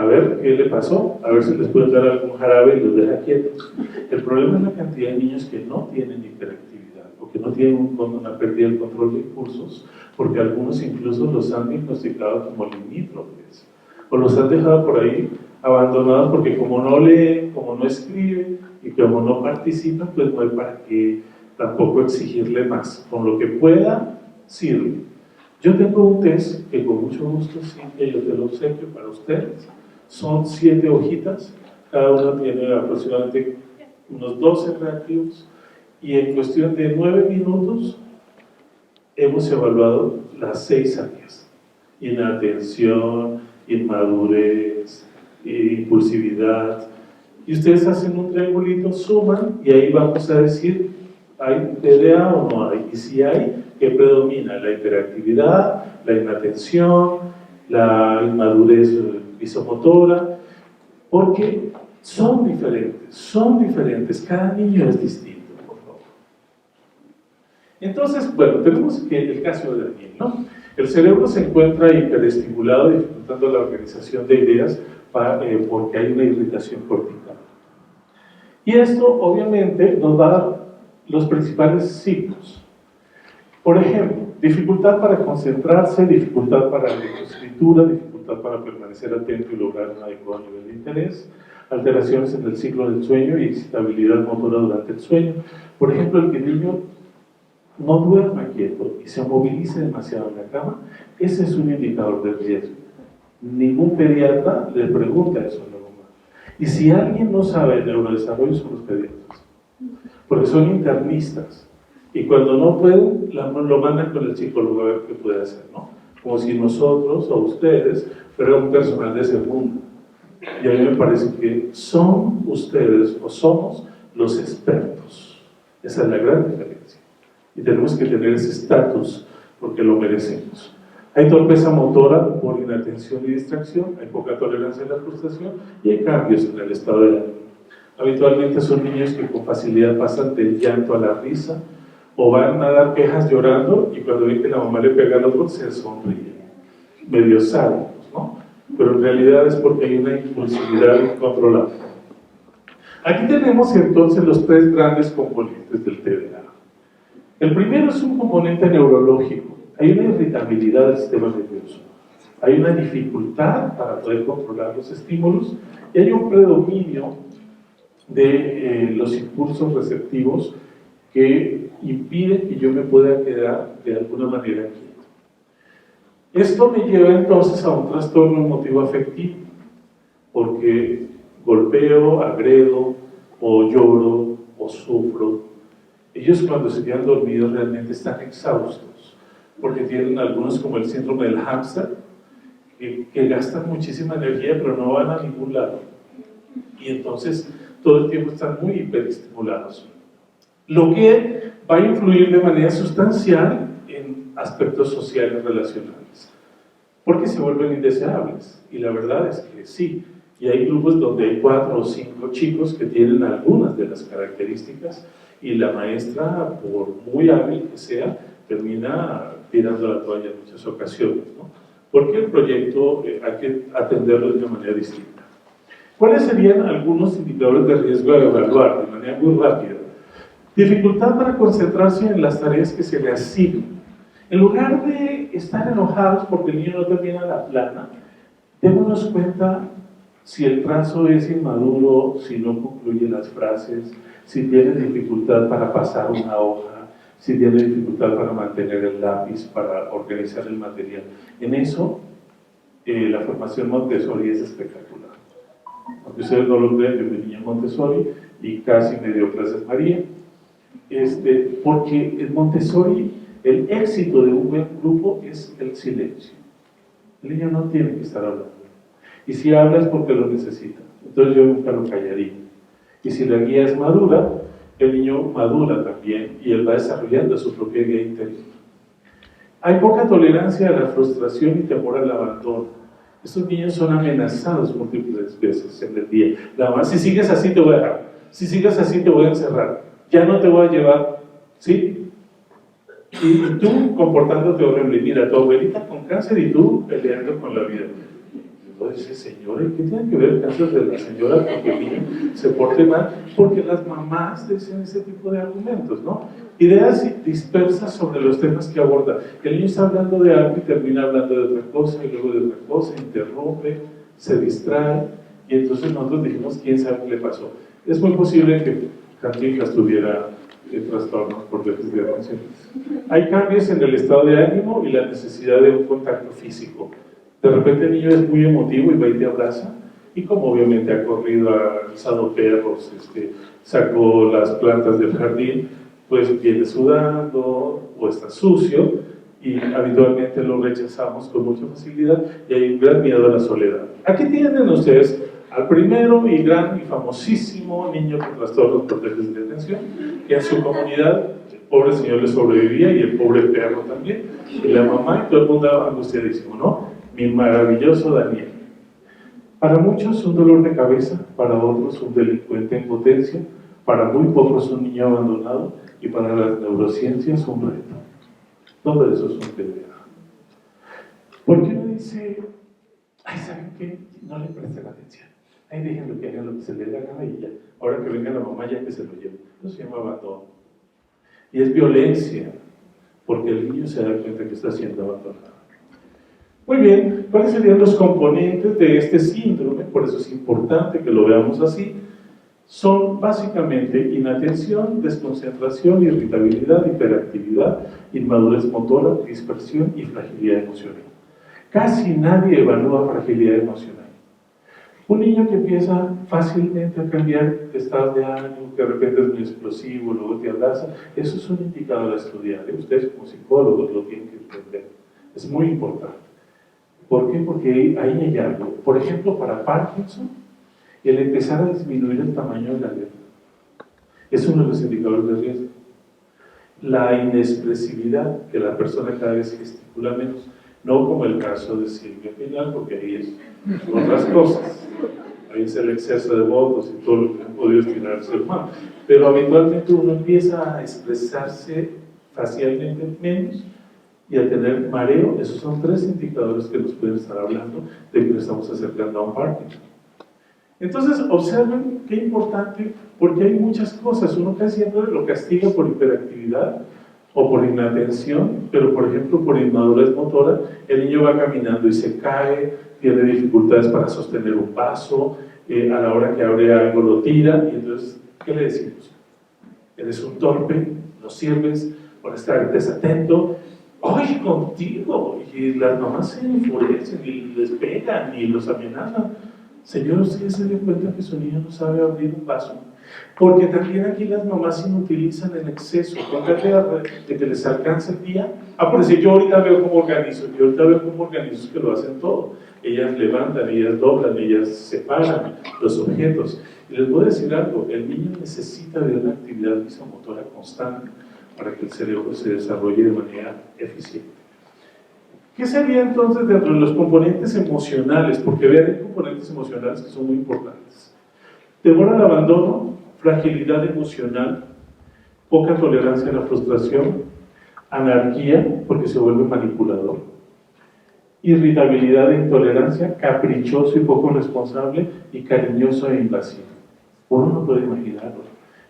A ver qué le pasó, a ver si les pueden dar algún jarabe y los deja quietos. El problema es la cantidad de niños que no tienen hiperactividad o que no tienen una pérdida del control de impulsos, porque algunos incluso los han diagnosticado como limítrofes o los han dejado por ahí abandonados porque como no leen, como no escriben y como no participan, pues no hay para qué tampoco exigirle más. Con lo que pueda, sirve. Yo tengo un test que con mucho gusto, Cintia, yo te lo obsequio para ustedes. Son 7 hojitas, cada una tiene aproximadamente unos 12 reactivos y en cuestión de 9 minutos hemos evaluado las 6 áreas: inatención, inmadurez, impulsividad, y ustedes hacen un triangulito, suman y ahí vamos a decir ¿hay TDA o no hay? Y si hay, ¿qué predomina? La hiperactividad, la inatención, la inmadurez visomotora, porque son diferentes, cada niño es distinto, por favor. Entonces, bueno, tenemos que el caso de Daniel, ¿no? El cerebro se encuentra hiperestimulado, dificultando la organización de ideas porque hay una irritación cortical. Y esto, obviamente, nos va a dar los principales signos. Por ejemplo, dificultad para concentrarse, dificultad para la escritura, dificultad para permanecer atento y lograr un adecuado nivel de interés, alteraciones en el ciclo del sueño y excitabilidad motora durante el sueño. Por ejemplo, el que el niño no duerma quieto y se movilice demasiado en la cama, ese es un indicador de riesgo. Ningún pediatra le pregunta eso a la mamá. Y si alguien no sabe el neurodesarrollo, son los pediatras, porque son internistas, y cuando no pueden, lo mandan con el psicólogo a ver qué puede hacer, ¿no? Como si nosotros o ustedes fueran un personal de segundo. Y a mí me parece que son ustedes o somos los expertos. Esa es la gran diferencia. Y tenemos que tener ese estatus porque lo merecemos. Hay torpeza motora por inatención y distracción, hay poca tolerancia a la frustración y hay cambios en el estado de ánimo. Habitualmente son niños que con facilidad pasan del llanto a la risa o van a dar quejas llorando y cuando ven que la mamá le pega al otro se sonríen, medio sádicos, ¿no? Pero en realidad es porque hay una impulsividad incontrolable. Aquí tenemos entonces los 3 grandes componentes del TDA. El primero es un componente neurológico. Hay una irritabilidad del sistema nervioso, hay una dificultad para poder controlar los estímulos y hay un predominio de los impulsos receptivos que impide que yo me pueda quedar de alguna manera quieto. Esto me lleva entonces a un trastorno emotivo afectivo, porque golpeo, agredo, o lloro, o sufro. Ellos cuando se quedan dormidos realmente están exhaustos, porque tienen algunos como el síndrome del hámster, que gastan muchísima energía pero no van a ningún lado. Y entonces todo el tiempo están muy hiperestimulados. Lo que va a influir de manera sustancial en aspectos sociales relacionales, porque se vuelven indeseables. Y la verdad es que sí. Y hay grupos donde hay 4 o 5 chicos que tienen algunas de las características y la maestra, por muy hábil que sea, termina tirando la toalla en muchas ocasiones, ¿no? Porque el proyecto hay que atenderlo de una manera distinta. ¿Cuáles serían algunos indicadores de riesgo a evaluar de manera muy rápida? Dificultad para concentrarse en las tareas que se le asignan. En lugar de estar enojados porque el niño no termina la plana, démonos cuenta si el trazo es inmaduro, si no concluye las frases, si tiene dificultad para pasar una hoja, si tiene dificultad para mantener el lápiz, para organizar el material. En eso, la formación Montessori es espectacular. Aunque ustedes no lo creen, yo fui niña Montessori y casi me dio clases María. Porque en Montessori el éxito de un buen grupo es el silencio. El niño no tiene que estar hablando. Y si habla es porque lo necesita. Entonces yo nunca lo callaría. Y si la guía es madura, el niño madura también y él va desarrollando su propia guía interior. Hay poca tolerancia a la frustración y temor al abandono. Estos niños son amenazados múltiples veces en el día. La mamá, si sigues así te voy a dejar, si sigues así te voy a encerrar, ya no te voy a llevar, ¿sí? Y tú comportándote horrible. Mira, tu abuelita con cáncer y tú peleando con la vida. Dice, señora, ¿y qué tiene que ver el cáncer de la señora con que el niño se porte mal? Porque las mamás dicen ese tipo de argumentos, ¿no? Ideas dispersas sobre los temas que aborda. El niño está hablando de algo y termina hablando de otra cosa, y luego de otra cosa, interrumpe, se distrae, y entonces nosotros dijimos, ¿quién sabe qué le pasó? Es muy posible que Cantinflas tuviera trastornos por déficit de atención. Hay cambios en el estado de ánimo y la necesidad de un contacto físico. De repente el niño es muy emotivo y va y te abraza, y como obviamente ha corrido, ha alzado perros, sacó las plantas del jardín, pues viene sudando o está sucio, y habitualmente lo rechazamos con mucha facilidad, y hay un gran miedo a la soledad. Aquí tienen ustedes al primero y gran y famosísimo niño con trastornos por déficit de atención, que en su comunidad el pobre señor le sobrevivía y el pobre perro también, y la mamá y todo el mundo angustiadísimo, ¿no? Mi maravilloso Daniel. Para muchos un dolor de cabeza, para otros un delincuente en potencia, para muy pocos un niño abandonado y para las neurociencias un reto. Todo eso es un TDA. ¿Por qué no dice, ay, ¿saben qué? No le presten atención. Ahí déjenlo que hagan lo que se le dé la gana y ya. Ahora que venga la mamá ya que se lo lleve. Eso se llama abandono. Y es violencia, porque el niño se da cuenta que está siendo abandonado. Muy bien, ¿cuáles serían los componentes de este síndrome? Por eso es importante que lo veamos así. Son básicamente inatención, desconcentración, irritabilidad, hiperactividad, inmadurez motora, dispersión y fragilidad emocional. Casi nadie evalúa fragilidad emocional. Un niño que empieza fácilmente a cambiar de estado de ánimo, que de repente es muy explosivo, luego te abraza, eso es un indicador a estudiar. Ustedes como psicólogos lo tienen que entender. Es muy importante. ¿Por qué? Porque ahí hay algo. Por ejemplo, para Parkinson, el empezar a disminuir el tamaño de la letra es uno de los indicadores de riesgo. La inexpresividad, que la persona cada vez gesticula menos, no como el caso de Silvia Pinal, porque ahí es otras cosas. Ahí es el exceso de votos y todo lo que han podido estirar el ser humano. Pero habitualmente uno empieza a expresarse facialmente menos y a tener mareo. Esos son 3 indicadores que nos pueden estar hablando de que nos estamos acercando a un Parkinson. Entonces, observen qué importante, porque hay muchas cosas. Uno casi siempre lo castiga por hiperactividad o por inatención, pero por ejemplo por inmadurez motora, el niño va caminando y se cae, tiene dificultades para sostener un paso, a la hora que abre algo lo tira, y entonces, ¿qué le decimos? Eres un torpe, no sirves, por estar desatento, ¡ay, contigo! Y las mamás se enfurecen y les pegan y los amenazan. Señor, ¿usted se dio cuenta que su niño no sabe abrir un vaso? Porque también aquí las mamás inutilizan el exceso. Con tal de que les alcance el día. Por decir, yo ahorita veo cómo organizo que lo hacen todo. Ellas levantan, ellas doblan, ellas separan los objetos. Y les voy a decir algo, el niño necesita de una actividad visomotora constante para que el cerebro se desarrolle de manera eficiente. ¿Qué sería entonces dentro de los componentes emocionales? Porque vean, hay componentes emocionales que son muy importantes. Temor al abandono, fragilidad emocional, poca tolerancia a la frustración, anarquía, porque se vuelve manipulador, irritabilidad e intolerancia, caprichoso y poco responsable, y cariñoso e invasivo. Uno no puede imaginarlo.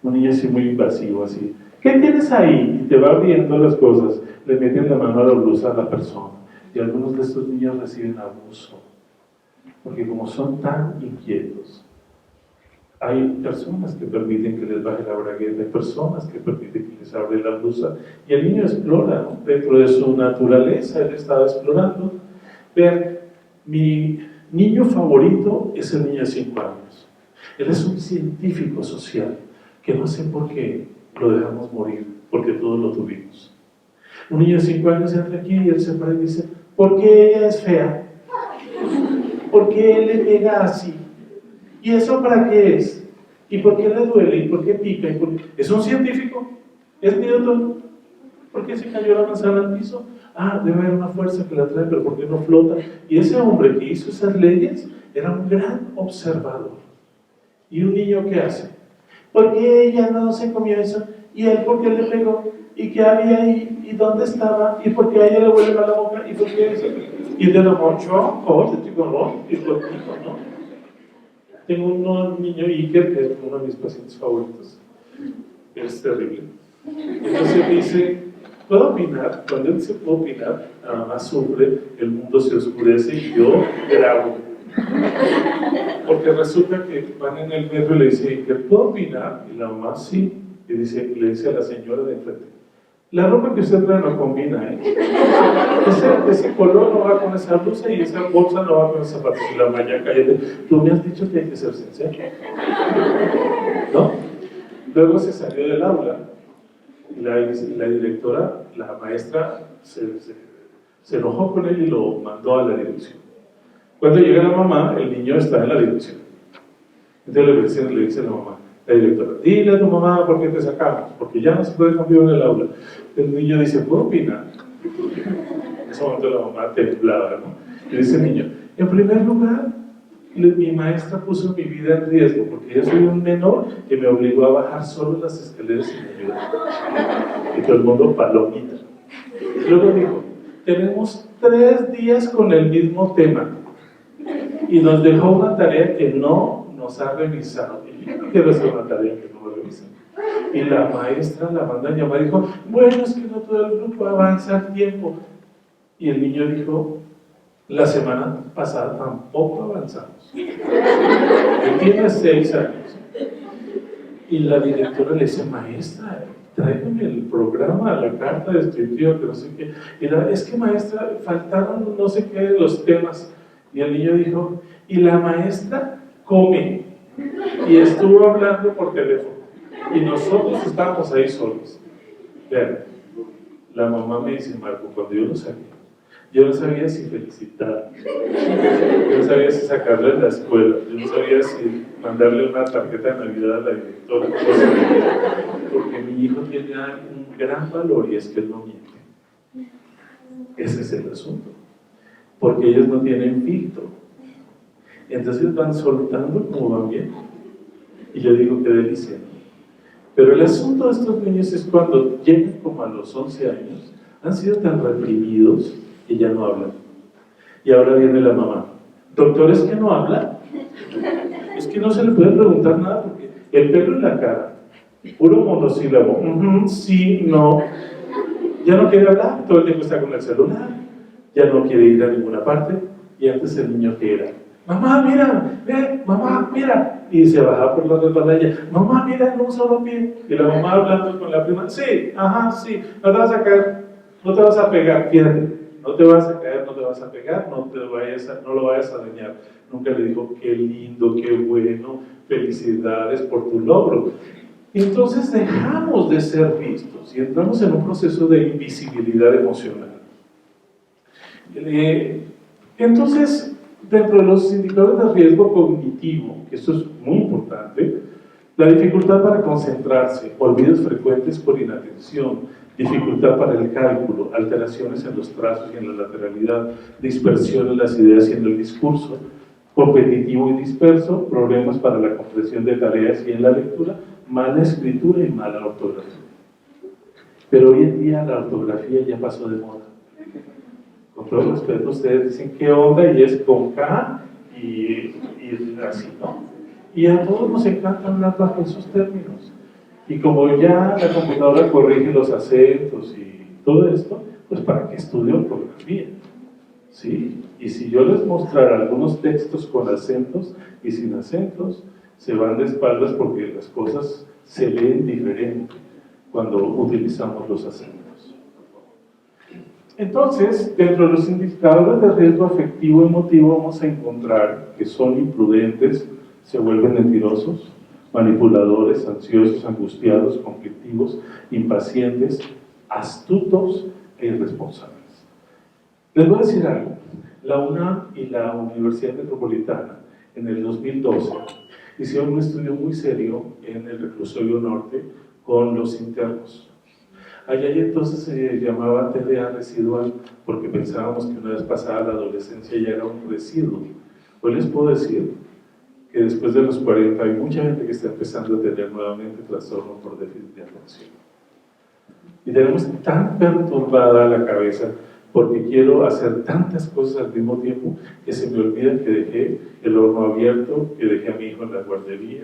Un niño así muy invasivo, así. ¿Qué tienes ahí? Y te va abriendo las cosas, le meten la mano a la blusa a la persona. Y algunos de estos niños reciben abuso, porque como son tan inquietos, hay personas que permiten que les baje la bragueta, hay personas que permiten que les abre la blusa, y el niño explora, ¿no? Dentro de su naturaleza, él estaba explorando. Vean, mi niño favorito es el niño de 5 años. Él es un científico social, que no sé por qué lo dejamos morir, porque todos lo tuvimos. Un niño de 5 años entra aquí y él se para y dice, ¿por qué ella es fea? ¿Por qué él le pega así? ¿Y eso para qué es? ¿Y por qué le duele? ¿Y por qué pica? ¿Y por qué? ¿Es un científico? ¿Es Newton? ¿Por qué se cayó la manzana al piso? Debe haber una fuerza que la trae, pero ¿por qué no flota? Y ese hombre que hizo esas leyes era un gran observador. ¿Y un niño qué hace? ¿Por qué ella no se comió eso? ¿Y él por qué le pegó? ¿Y qué había ahí? ¿Y dónde estaba? ¿Y por qué a ella le huele mal la boca? ¿Y por qué eso? Y de lo mucho, y contigo, ¿no? Tengo un niño, Iker, que es uno de mis pacientes favoritos. Es terrible. Entonces me dice, ¿puedo opinar? Cuando él dice puedo opinar, nada más sufre, el mundo se oscurece y yo grabo. Porque resulta que van en el metro y le dice, Iker, ¿puedo opinar? Y la mamá sí. Y le dice a la señora de enfrente, la ropa que usted trae no combina, ¿eh? Ese color no va con esa blusa y esa bolsa no va con esos zapatos. Y la malla, cállate, tú me has dicho que hay que ser sincero, ¿no? Luego se salió del aula y la directora, la maestra, se enojó con él y lo mandó a la dirección. Cuando llega la mamá, el niño está en la dirección. Entonces le dice a la mamá, la directora, dile a tu mamá por qué te sacamos, porque ya no se puede contigo en el aula. El niño dice, ¿puedo opinar? En ese momento la mamá temblaba, ¿no? Y dice el niño, en primer lugar, mi maestra puso mi vida en riesgo, porque yo soy un menor que me obligó a bajar solo las escaleras y me ayudó. Y todo el mundo palomita. Y luego dijo, tenemos 3 días con el mismo tema, y nos dejó una tarea que no nos ha revisado. Y yo no quiero hacer una tarea que no me revisen. Y la maestra la manda a llamar y dijo, bueno, es que no todo el grupo avanza al tiempo. Y el niño dijo, la semana pasada tampoco avanzamos. Él tiene 6 años. Y la directora le dice, maestra, tráigame el programa, la carta descriptiva, que no sé qué. Y es que maestra, faltaron no sé qué de los temas. Y el niño dijo, y la maestra come. Y estuvo hablando por teléfono. Y nosotros estábamos ahí solos. Vean, la mamá me dice, Marco, cuando yo no sabía si felicitar, yo no sabía si sacarle de la escuela, yo no sabía si mandarle una tarjeta de Navidad a la directora, porque mi hijo tiene un gran valor y es que él no miente. Ese es el asunto, porque ellos no tienen filtro, entonces van soltando como van bien. Y yo digo, qué delicia. Pero el asunto de estos niños es cuando llegan como a los 11 años, han sido tan reprimidos que ya no hablan. Y ahora viene la mamá. Doctor, ¿es que no habla? Es que no se le puede preguntar nada porque el pelo en la cara, puro monosílabo, sí, no. Ya no quiere hablar, todo el tiempo está con el celular, ya no quiere ir a ninguna parte. Y antes el niño que era, mamá, mira, ven, mamá, mira. Y se baja por la resbaladilla, mamá, mira, en un solo pie. Y la mamá hablando con la prima, sí, ajá, sí, ¿me vas a sacar? no te vas a pegar, fíjate, no te vas a caer, no te vas a pegar, no lo vayas a dañar. Nunca le dijo, qué lindo, qué bueno, felicidades por tu logro. Y entonces dejamos de ser vistos y entramos en un proceso de invisibilidad emocional. Entonces, dentro de los indicadores de riesgo cognitivo, que esto es muy importante, la dificultad para concentrarse, olvidos frecuentes por inatención, dificultad para el cálculo, alteraciones en los trazos y en la lateralidad, dispersión en las ideas y en el discurso, competitivo y disperso, problemas para la comprensión de tareas y en la lectura, mala escritura y mala ortografía. Pero hoy en día la ortografía ya pasó de moda. Con todo respeto, ustedes dicen qué onda y es con K y así, ¿no? Y a todos nos encanta hablar bajo esos términos. Y como ya la computadora corrige los acentos y todo esto, pues ¿para qué estudio ortografía? ¿Sí? Y si yo les mostrara algunos textos con acentos y sin acentos, se van de espaldas porque las cosas se leen diferente cuando utilizamos los acentos. Entonces, dentro de los indicadores de riesgo afectivo y emotivo vamos a encontrar que son imprudentes, se vuelven mentirosos, manipuladores, ansiosos, angustiados, conflictivos, impacientes, astutos e irresponsables. Les voy a decir algo. La UNAM y la Universidad Metropolitana en el 2012 hicieron un estudio muy serio en el reclusorio norte con los internos. Allá y entonces se llamaba TDA residual porque pensábamos que una vez pasada la adolescencia ya era un residuo. Hoy les puedo decir que después de los 40 hay mucha gente que está empezando a tener nuevamente trastorno por déficit de atención. Y tenemos tan perturbada la cabeza porque quiero hacer tantas cosas al mismo tiempo que se me olvida que dejé el horno abierto, que dejé a mi hijo en la guardería,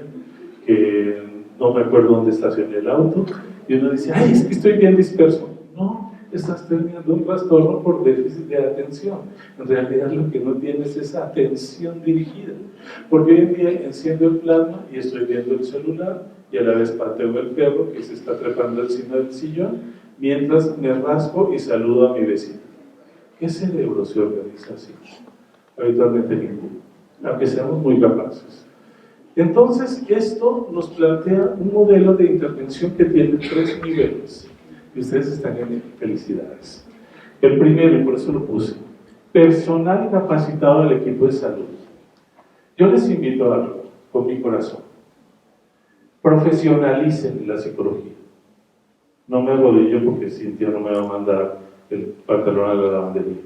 que no me acuerdo dónde estacioné el auto, y uno dice, ay, es que estoy bien disperso. No, estás teniendo un trastorno por déficit de atención. En realidad lo que no tienes es esa atención dirigida. Porque hoy en día enciendo el plasma y estoy viendo el celular, y a la vez pateo el perro que se está trepando encima del sillón, mientras me rasco y saludo a mi vecino. ¿Qué cerebro se organiza así? Habitualmente ninguno, aunque seamos muy capaces. Entonces, esto nos plantea un modelo de intervención que tiene 3 niveles, y ustedes están en felicidades. El primero, y por eso lo puse, personal capacitado del equipo de salud. Yo les invito a algo, con mi corazón. Profesionalicen la psicología. No me arrodillo porque Cintia no me va a mandar el pantalón a la lavandería,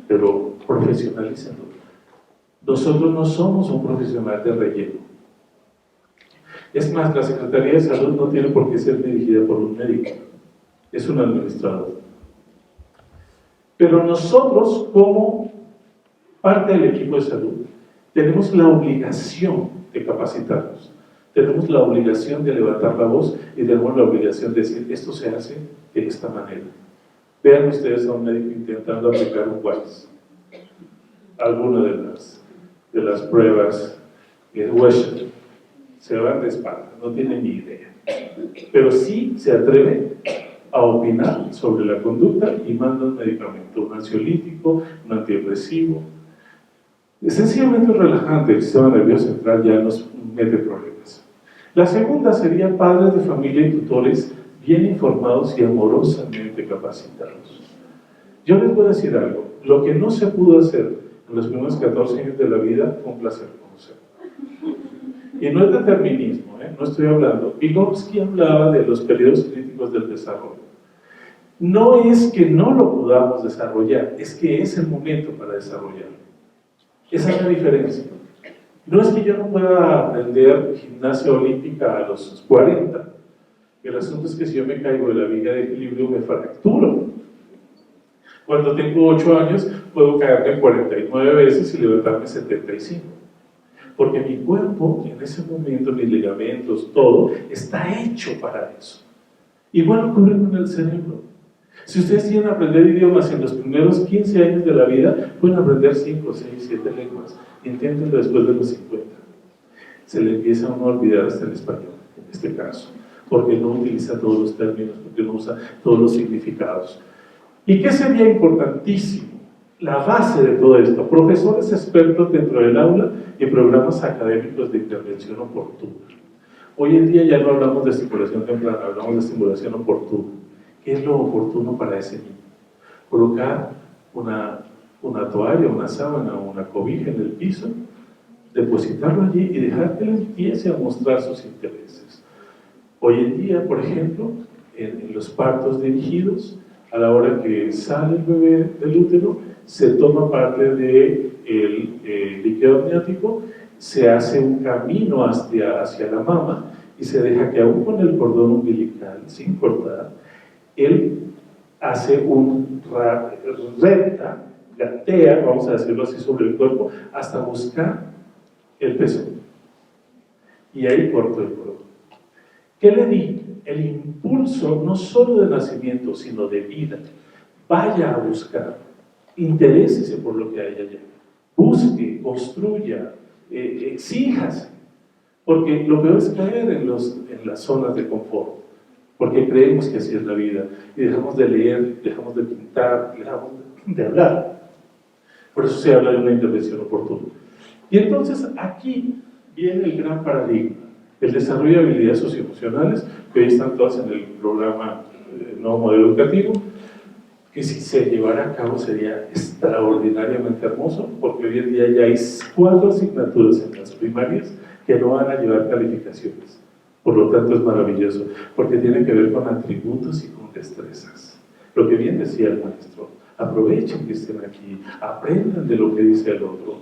pero profesionalícenlo. Nosotros no somos un profesional de relleno. Es más, la Secretaría de Salud no tiene por qué ser dirigida por un médico, es un administrador. Pero nosotros, como parte del equipo de salud, tenemos la obligación de capacitarnos, tenemos la obligación de levantar la voz y tenemos la obligación de decir, esto se hace de esta manera. Vean ustedes a un médico intentando aplicar un WAIS, alguna de las pruebas de Wechsler. Se van de espalda, no tienen ni idea. Pero sí se atreve a opinar sobre la conducta y manda un medicamento, un ansiolítico, un antidepresivo. Sencillamente relajante, el sistema nervioso central ya nos mete problemas. La segunda sería padres de familia y tutores bien informados y amorosamente capacitados. Yo les voy a decir algo, lo que no se pudo hacer en los primeros 14 años de la vida fue un placer conocer. Y no es determinismo, no estoy hablando. Vygotsky hablaba de los periodos críticos del desarrollo. No es que no lo podamos desarrollar, es que es el momento para desarrollarlo. Esa es la diferencia. No es que yo no pueda aprender gimnasia olímpica a los 40. El asunto es que si yo me caigo de la viga de equilibrio me fracturo. Cuando tengo 8 años puedo caerme 49 veces y levantarme 75. Porque mi cuerpo, en ese momento, mis ligamentos, todo, está hecho para eso. Igual ocurre con el cerebro. Si ustedes quieren aprender idiomas en los primeros 15 años de la vida, pueden aprender 5, 6, 7 lenguas. Inténtenlo después de los 50. Se le empieza a uno a olvidar hasta el español, en este caso, porque no utiliza todos los términos, porque no usa todos los significados. ¿Y qué sería importantísimo? La base de todo esto, profesores expertos dentro del aula y programas académicos de intervención oportuna. Hoy en día ya no hablamos de estimulación temprana, hablamos de estimulación oportuna. ¿Qué es lo oportuno para ese niño? Colocar una toalla, una sábana o una cobija en el piso, depositarlo allí y dejar que él empiece a mostrar sus intereses. Hoy en día, por ejemplo, en los partos dirigidos, a la hora que sale el bebé del útero, se toma parte del líquido amniótico, se hace un camino hacia la mama y se deja que aún con el cordón umbilical, sin cortar, él hace recta, gatea, vamos a decirlo así, sobre el cuerpo, hasta buscar el pezón. Y ahí corto el cordón. ¿Qué le di? El impulso no solo de nacimiento, sino de vida. Vaya a buscar, interésese por lo que hay allá. Busque, construya, exíjase. Porque lo peor es caer en las zonas de confort. Porque creemos que así es la vida. Y dejamos de leer, dejamos de pintar, dejamos de hablar. Por eso se habla de una intervención oportuna. Y entonces aquí viene el gran paradigma. El desarrollo de habilidades socioemocionales, que hoy están todas en el programa Nuevo Modelo Educativo, que si se llevara a cabo sería extraordinariamente hermoso, porque hoy en día ya hay 4 asignaturas en las primarias que no van a llevar calificaciones. Por lo tanto es maravilloso, porque tiene que ver con atributos y con destrezas. Lo que bien decía el maestro, aprovechen que estén aquí, aprendan de lo que dice el otro.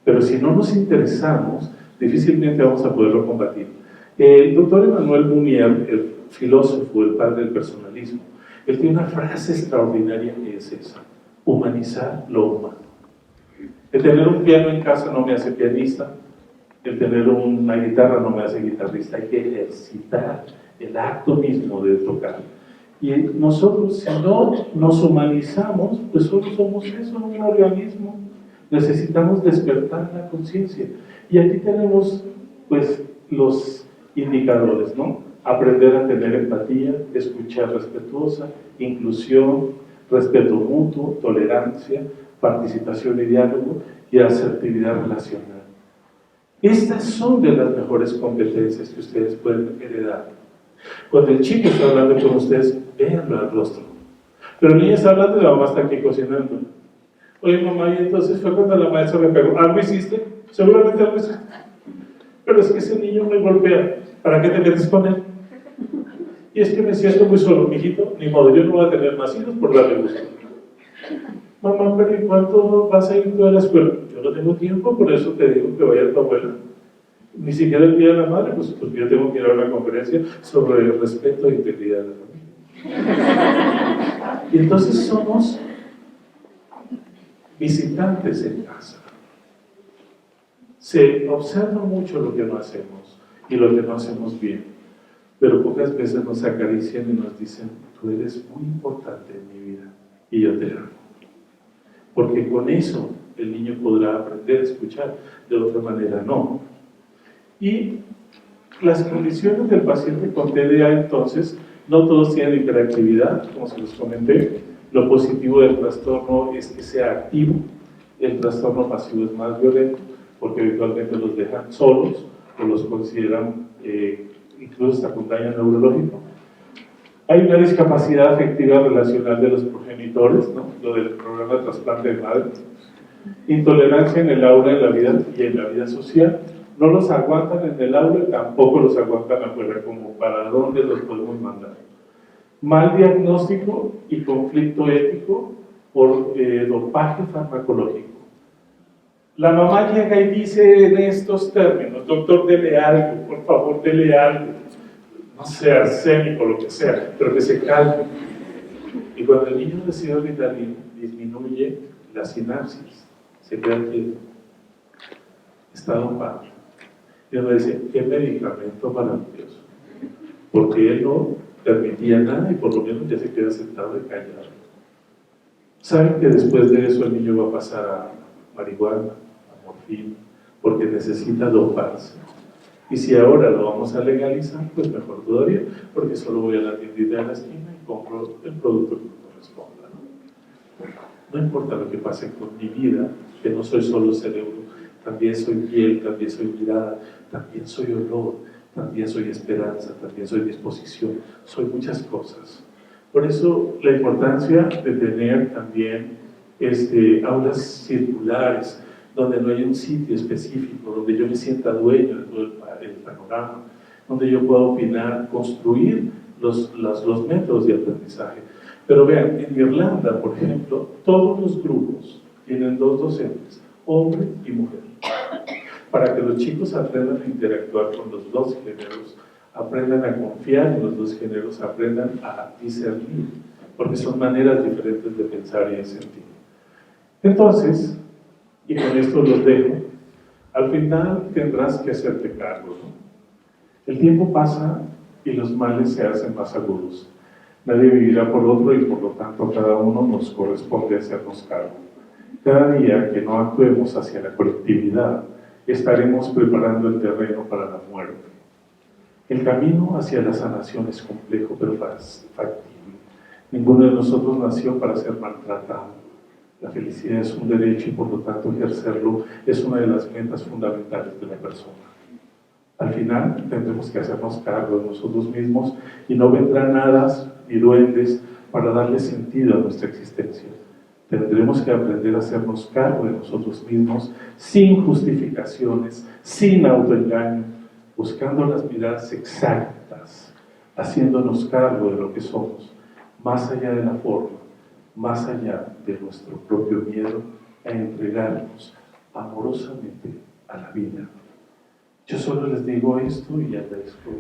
Pero si no nos interesamos, difícilmente vamos a poderlo combatir. El doctor Emmanuel Mounier, el filósofo, el padre del personalismo, él tiene una frase extraordinaria que es esa: humanizar lo humano. El tener un piano en casa no me hace pianista, el tener una guitarra no me hace guitarrista, hay que ejercitar el acto mismo de tocar. Y nosotros, si no nos humanizamos, pues solo somos eso, un organismo. Necesitamos despertar la conciencia. Y aquí tenemos, pues, los indicadores, ¿no? Aprender a tener empatía, escuchar respetuosa, inclusión, respeto mutuo, tolerancia, participación y diálogo y asertividad relacional. Estas son de las mejores competencias que ustedes pueden heredar. Cuando el chico está hablando con ustedes, véanlo al rostro. Pero el niño está hablando y la mamá está aquí cocinando. Oye, mamá, y entonces fue cuando la maestra me pegó. ¿Algo hiciste? Seguramente algo hiciste. Pero es que ese niño me golpea. ¿Para qué te metes con él? Y es que me siento muy solo, mijito. Ni modo, yo no voy a tener más hijos por darle gusto. Mamá, pero ¿y cuánto vas a ir tú a la escuela? Yo no tengo tiempo, por eso te digo que vaya a tu abuela. Ni siquiera el día de la madre, pues yo tengo que ir a una conferencia sobre el respeto e integridad de la familia. Y entonces somos visitantes en casa. Se observa mucho lo que no hacemos y lo que no hacemos bien, pero pocas veces nos acarician y nos dicen: tú eres muy importante en mi vida y yo te amo. Porque con eso el niño podrá aprender a escuchar, de otra manera no. Y las condiciones del paciente con TDA, entonces, no todos tienen hiperactividad, como se los comenté. Lo positivo del trastorno es que sea activo. El trastorno pasivo es más violento, porque habitualmente los dejan solos o los consideran incluso hasta con daño neurológico. Hay una discapacidad afectiva relacional de los progenitores, ¿no? Lo del programa de trasplante de madre. Intolerancia en el aula, en la vida y en la vida social. No los aguantan en el aula y tampoco los aguantan afuera, como para dónde los podemos mandar. Mal diagnóstico y conflicto ético por dopaje farmacológico. La mamá llega y dice en estos términos: doctor, dele algo, por favor, dele algo. No sé, arsénico, lo que sea, pero que se calme. Y cuando el niño recibe Ritalin, disminuye la sinapsis, se queda quieto, está dopado. Y uno dice: qué medicamento maravilloso, porque él no permitía nada y por lo menos ya se queda sentado y callado. Saben que después de eso el niño va a pasar a marihuana, a morfina, porque necesita doparse. Y si ahora lo vamos a legalizar, pues mejor todavía, porque solo voy a la tiendita de la esquina y compro el producto que me corresponda, ¿no? No importa lo que pase con mi vida, que no soy solo cerebro, también soy piel, también soy mirada, también soy olor, también soy esperanza, también soy disposición, soy muchas cosas. Por eso la importancia de tener también aulas circulares, donde no hay un sitio específico, donde yo me sienta dueño de todo el panorama, donde yo pueda opinar, construir los métodos de aprendizaje. Pero vean, en Irlanda, por ejemplo, todos los grupos tienen 2 docentes, hombre y mujer, para que los chicos aprendan a interactuar con los 2 géneros, aprendan a confiar en los 2 géneros, aprendan a discernir, porque son maneras diferentes de pensar y de sentir. Entonces, y con esto los dejo, al final tendrás que hacerte cargo, ¿no? El tiempo pasa y los males se hacen más agudos. Nadie vivirá por otro y por lo tanto a cada uno nos corresponde hacernos cargo. Cada día que no actuemos hacia la colectividad, estaremos preparando el terreno para la muerte. El camino hacia la sanación es complejo, pero factible. Ninguno de nosotros nació para ser maltratado. La felicidad es un derecho y por lo tanto ejercerlo es una de las metas fundamentales de la persona. Al final tendremos que hacernos cargo de nosotros mismos y no vendrán hadas ni duendes para darle sentido a nuestra existencia. Tendremos que aprender a hacernos cargo de nosotros mismos sin justificaciones, sin autoengaño, buscando las miradas exactas, haciéndonos cargo de lo que somos, más allá de la forma, más allá de nuestro propio miedo, a entregarnos amorosamente a la vida. Yo solo les digo esto y agradezco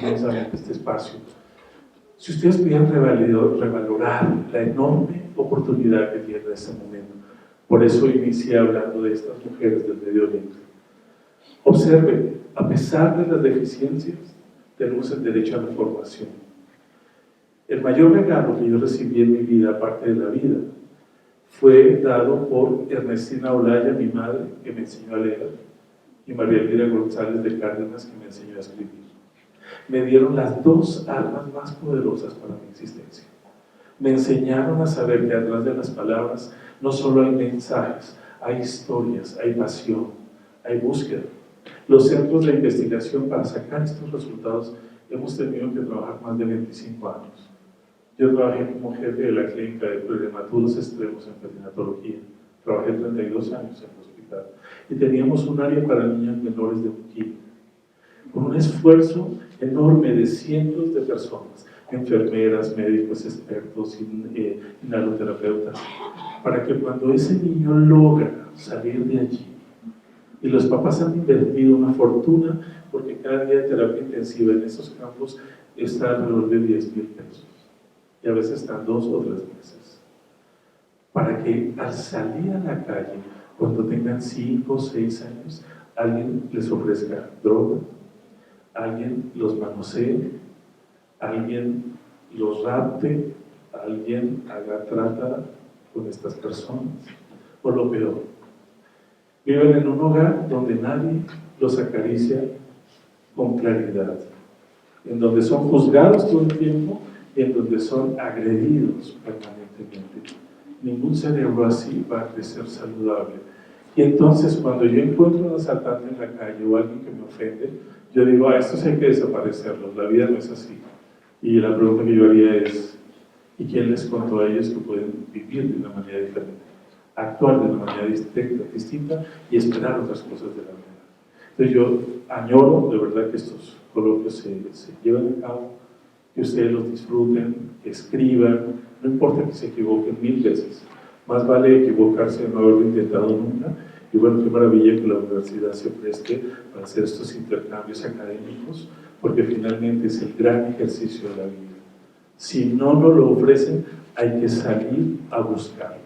inmensamente este espacio. Si ustedes pudieran revalorar la enorme oportunidad que tiene en este momento, por eso inicié hablando de estas mujeres del Medio Oriente. Observen, a pesar de las deficiencias, tenemos el derecho a la formación. El mayor regalo que yo recibí en mi vida, aparte de la vida, fue dado por Ernestina Olaya, mi madre, que me enseñó a leer, y María Elvira González de Cárdenas, que me enseñó a escribir. Me dieron las 2 armas más poderosas para mi existencia. Me enseñaron a saber que atrás de las palabras no solo hay mensajes, hay historias, hay pasión, hay búsqueda. Los centros de investigación para sacar estos resultados hemos tenido que trabajar más de 25 años. Yo trabajé como jefe de la clínica de prematuros extremos en perinatología. Trabajé 32 años en el hospital y teníamos un área para niños menores de 1 kilo, con un esfuerzo enorme de cientos de personas, enfermeras, médicos, expertos, inhaloterapeutas, para que cuando ese niño logra salir de allí, y los papás han invertido una fortuna, porque cada día de terapia intensiva en esos campos está alrededor de 10,000 pesos, y a veces están 2 o 3 meses, para que al salir a la calle, cuando tengan 5 o 6 años, alguien les ofrezca droga, alguien los manosee, alguien los rapte, alguien haga trata con estas personas, o lo peor, viven en un hogar donde nadie los acaricia con claridad, en donde son juzgados todo el tiempo y en donde son agredidos permanentemente. Ningún cerebro así va a crecer saludable. Y entonces cuando yo encuentro a un asaltante en la calle o alguien que me ofende, yo digo, estos hay que desaparecerlos, la vida no es así. Y la pregunta que yo haría es, ¿y quién les contó a ellos que pueden vivir de una manera diferente? Actuar de una manera distinta y esperar otras cosas de la vida. Entonces yo añoro de verdad que estos coloquios se lleven a cabo, que ustedes los disfruten, que escriban, no importa que se equivoquen 1000 veces, más vale equivocarse y no haberlo intentado nunca. Y bueno, qué maravilla que la universidad se preste para hacer estos intercambios académicos, porque finalmente es el gran ejercicio de la vida. Si no nos lo ofrecen, hay que salir a buscarlo.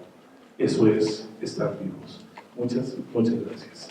Eso es estar vivos. Muchas gracias.